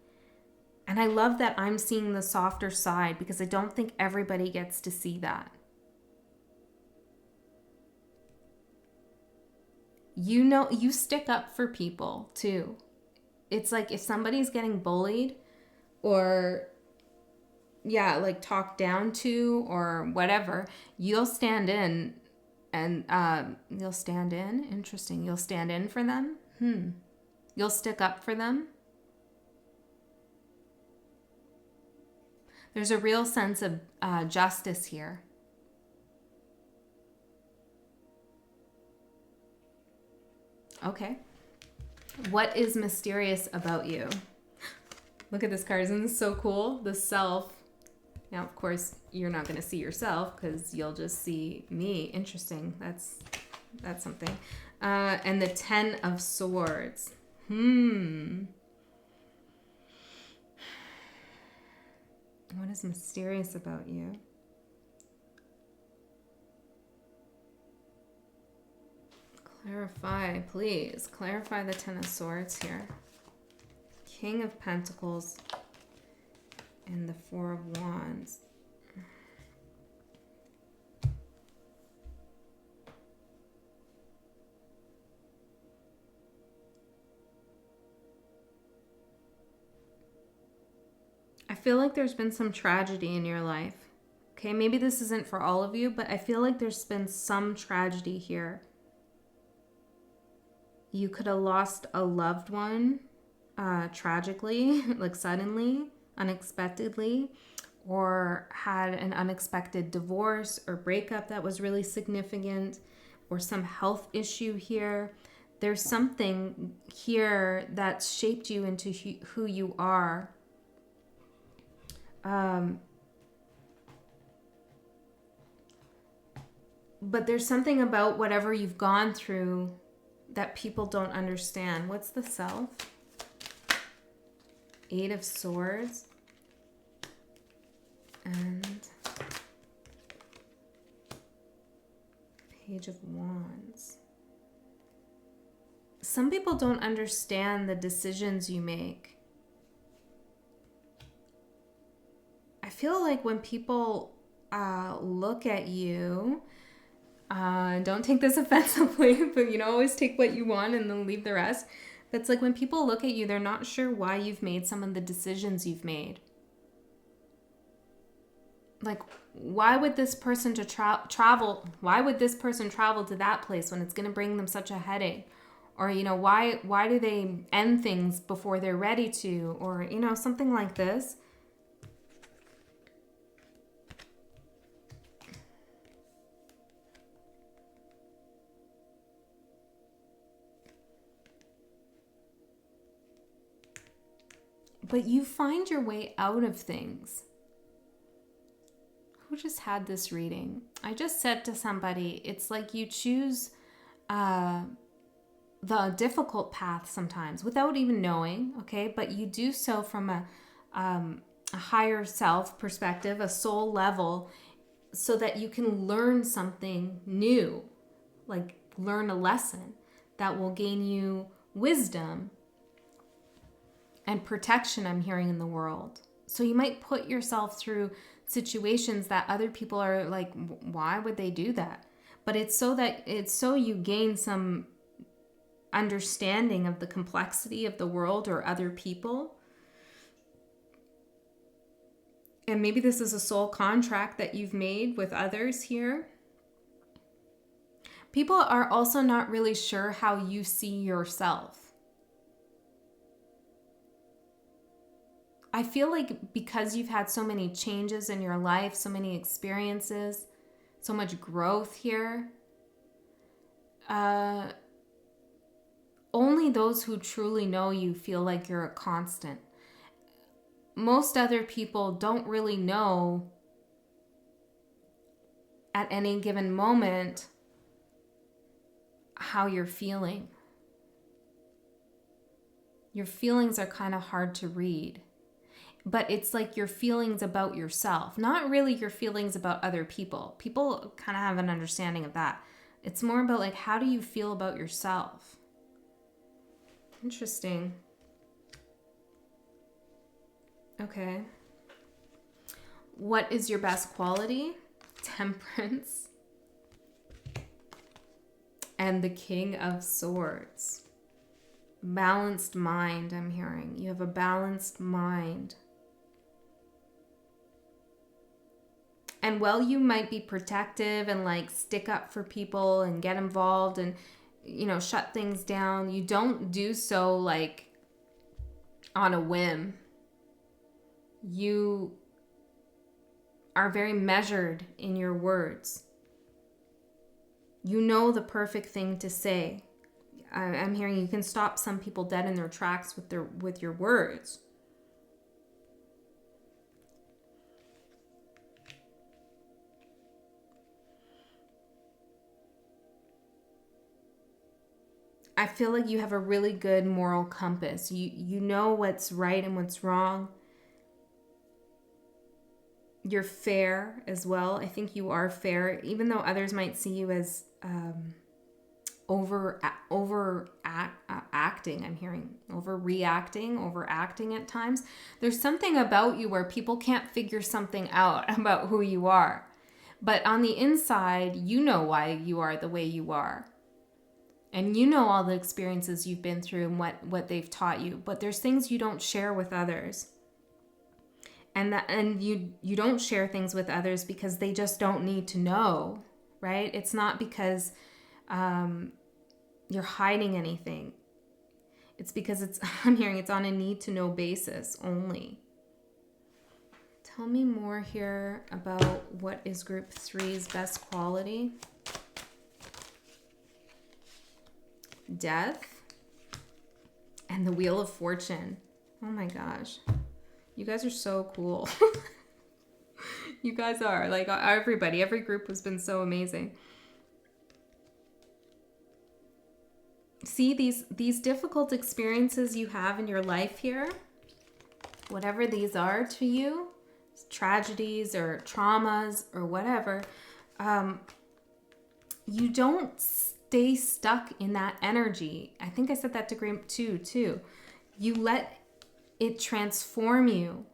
And I love that I'm seeing the softer side because I don't think everybody gets to see that. You know, you stick up for people too. It's like if somebody's getting bullied or like talked down to or whatever, you'll stand in and you'll stand in. Interesting. You'll stand in for them. You'll stick up for them. There's a real sense of justice here. Okay. What is mysterious about you? Look at this card. Isn't this so cool? The Self. Now, of course, you're not going to see yourself because you'll just see me. Interesting. That's something. And the Ten of Swords. What is mysterious about you? Clarify, please. Clarify the Ten of Swords here. King of Pentacles and the Four of Wands. I feel like there's been some tragedy in your life. Okay, maybe this isn't for all of you, but I feel like there's been some tragedy here. You could have lost a loved one tragically, like suddenly, unexpectedly, or had an unexpected divorce or breakup that was really significant, or some health issue here. There's something here that's shaped you into who you are. But there's something about whatever you've gone through that people don't understand. What's the Self? Eight of Swords. And Page of Wands. Some people don't understand the decisions you make. I feel like when people look at you, don't take this offensively, but always take what you want and then leave the rest. That's like when people look at you, they're not sure why you've made some of the decisions you've made. Like, why would this person travel? Why would this person travel to that place when it's going to bring them such a headache? Or, why do they end things before they're ready to? Or, something like this. But you find your way out of things. Who just had this reading? I just said to somebody, it's like you choose the difficult path sometimes without even knowing, okay? But you do so from a higher self perspective, a soul level, so that you can learn something new, like learn a lesson that will gain you wisdom and protection, I'm hearing, in the world. So you might put yourself through situations that other people are like, why would they do that? But it's so you gain some understanding of the complexity of the world or other people. And maybe this is a soul contract that you've made with others here. People are also not really sure how you see yourself. I feel like because you've had so many changes in your life, so many experiences, so much growth here, only those who truly know you feel like you're a constant. Most other people don't really know at any given moment how you're feeling. Your feelings are kind of hard to read, but it's like your feelings about yourself, not really your feelings about other people. People kind of have an understanding of that. It's more about like, how do you feel about yourself? Interesting. Okay. What is your best quality? Temperance. And the King of Swords. Balanced mind, I'm hearing. You have a balanced mind. And while you might be protective and like stick up for people and get involved and, you know, shut things down, you don't do so like on a whim. You are very measured in your words. You know the perfect thing to say. I'm hearing you can stop some people dead in their tracks with your words. I feel like you have a really good moral compass. You know what's right and what's wrong. You're fair as well. I think you are fair, even though others might see you as acting. I'm hearing overacting at times. There's something about you where people can't figure something out about who you are, but on the inside, you know why you are the way you are, and you know all the experiences you've been through and what they've taught you. But there's things you don't share with others, and you don't share things with others because they just don't need to know, right? It's not because you're hiding anything. It's because I'm hearing it's on a need to know basis only. Tell me more here about what is group 3's best quality. Death and the Wheel of Fortune. Oh my gosh. You guys are so cool. You guys are. Like everybody, every group has been so amazing. See, these difficult experiences you have in your life here, whatever these are to you, tragedies or traumas or whatever, you don't stay stuck in that energy. I think I said that to group 2 too. You let it transform you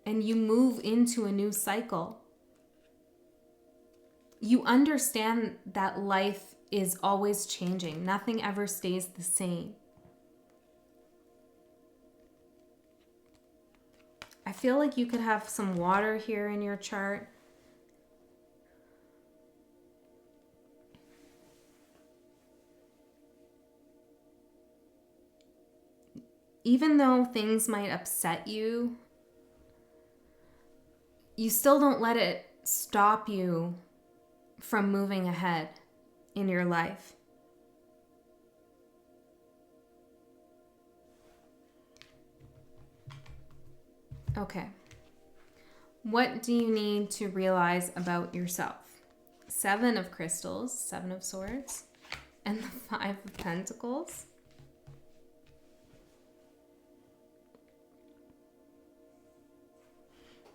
and you move into a new cycle. You understand that life is always changing. Nothing ever stays the same. I feel like you could have some water here in your chart. Even though things might upset you, you still don't let it stop you from moving ahead in your life. Okay. What do you need to realize about yourself? 7 of Crystals, 7 of Swords, and the 5 of Pentacles.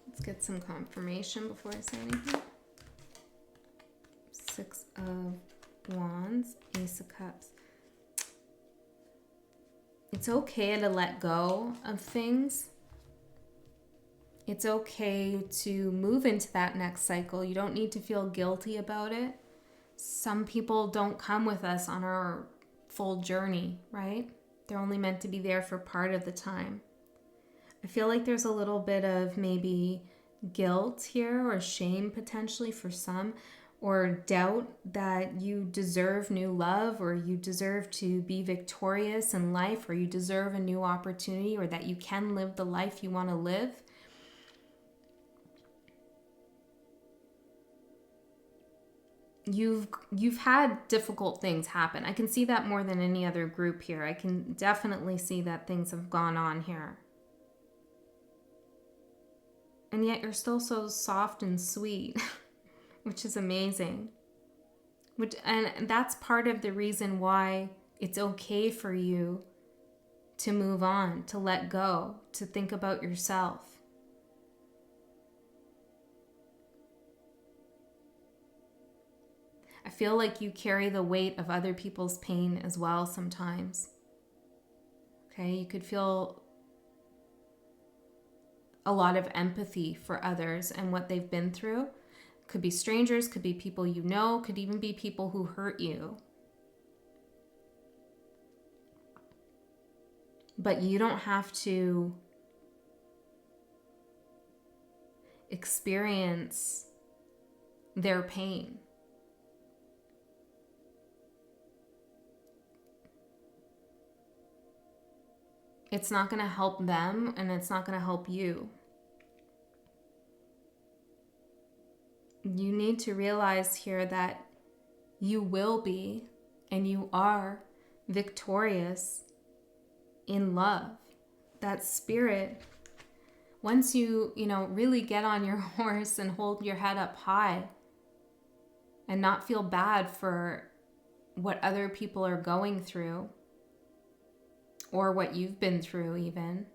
Let's get some confirmation before I say anything. 6 of Wands, Ace of Cups. It's okay to let go of things. It's okay to move into that next cycle. You don't need to feel guilty about it. Some people don't come with us on our full journey, right? They're only meant to be there for part of the time. I feel like there's a little bit of maybe guilt here or shame potentially for some, or doubt that you deserve new love, or you deserve to be victorious in life, or you deserve a new opportunity, or that you can live the life you want to live. You've had difficult things happen. I can see that more than any other group here. I can definitely see that things have gone on here. And yet you're still so soft and sweet, which is amazing. And that's part of the reason why it's okay for you to move on, to let go, to think about yourself. I feel like you carry the weight of other people's pain as well sometimes. Okay, you could feel a lot of empathy for others and what they've been through. Could be strangers, could be people you know, could even be people who hurt you. But you don't have to experience their pain. It's not going to help them, and it's not going to help you. You need to realize here that you will be, and you are, victorious in love. That spirit, once you really get on your horse and hold your head up high and not feel bad for what other people are going through or what you've been through even,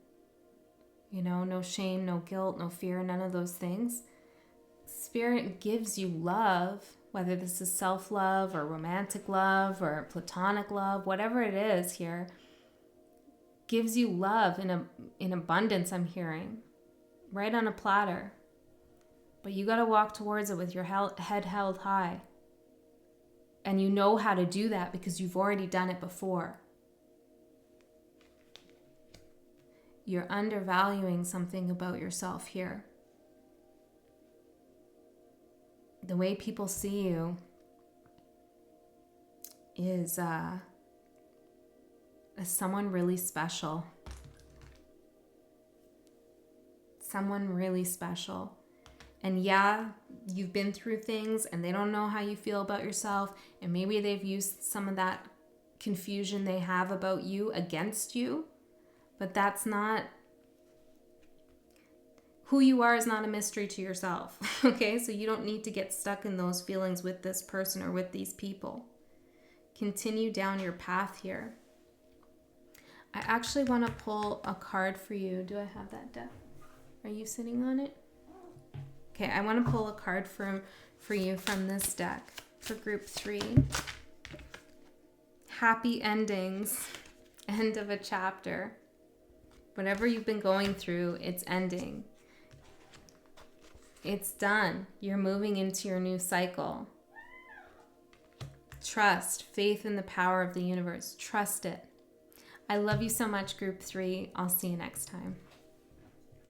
no shame, no guilt, no fear, none of those things. Spirit gives you love, whether this is self-love or romantic love or platonic love, whatever it is here, gives you love in abundance, I'm hearing, right on a platter. But you got to walk towards it with your head held high. And you know how to do that because you've already done it before. You're undervaluing something about yourself here. The way people see you is as someone really special. Someone really special. And yeah, you've been through things and they don't know how you feel about yourself. And maybe they've used some of that confusion they have about you against you. But that's not... Who you are is not a mystery to yourself, okay? So you don't need to get stuck in those feelings with this person or with these people. Continue down your path here. I actually want to pull a card for you. Do I have that deck? Are you sitting on it? Okay, I want to pull a card for you from this deck for group 3. Happy endings. End of a chapter. Whatever you've been going through, it's ending. It's done. You're moving into your new cycle. Trust, faith in the power of the universe. Trust it. I love you so much, group 3. I'll see you next time.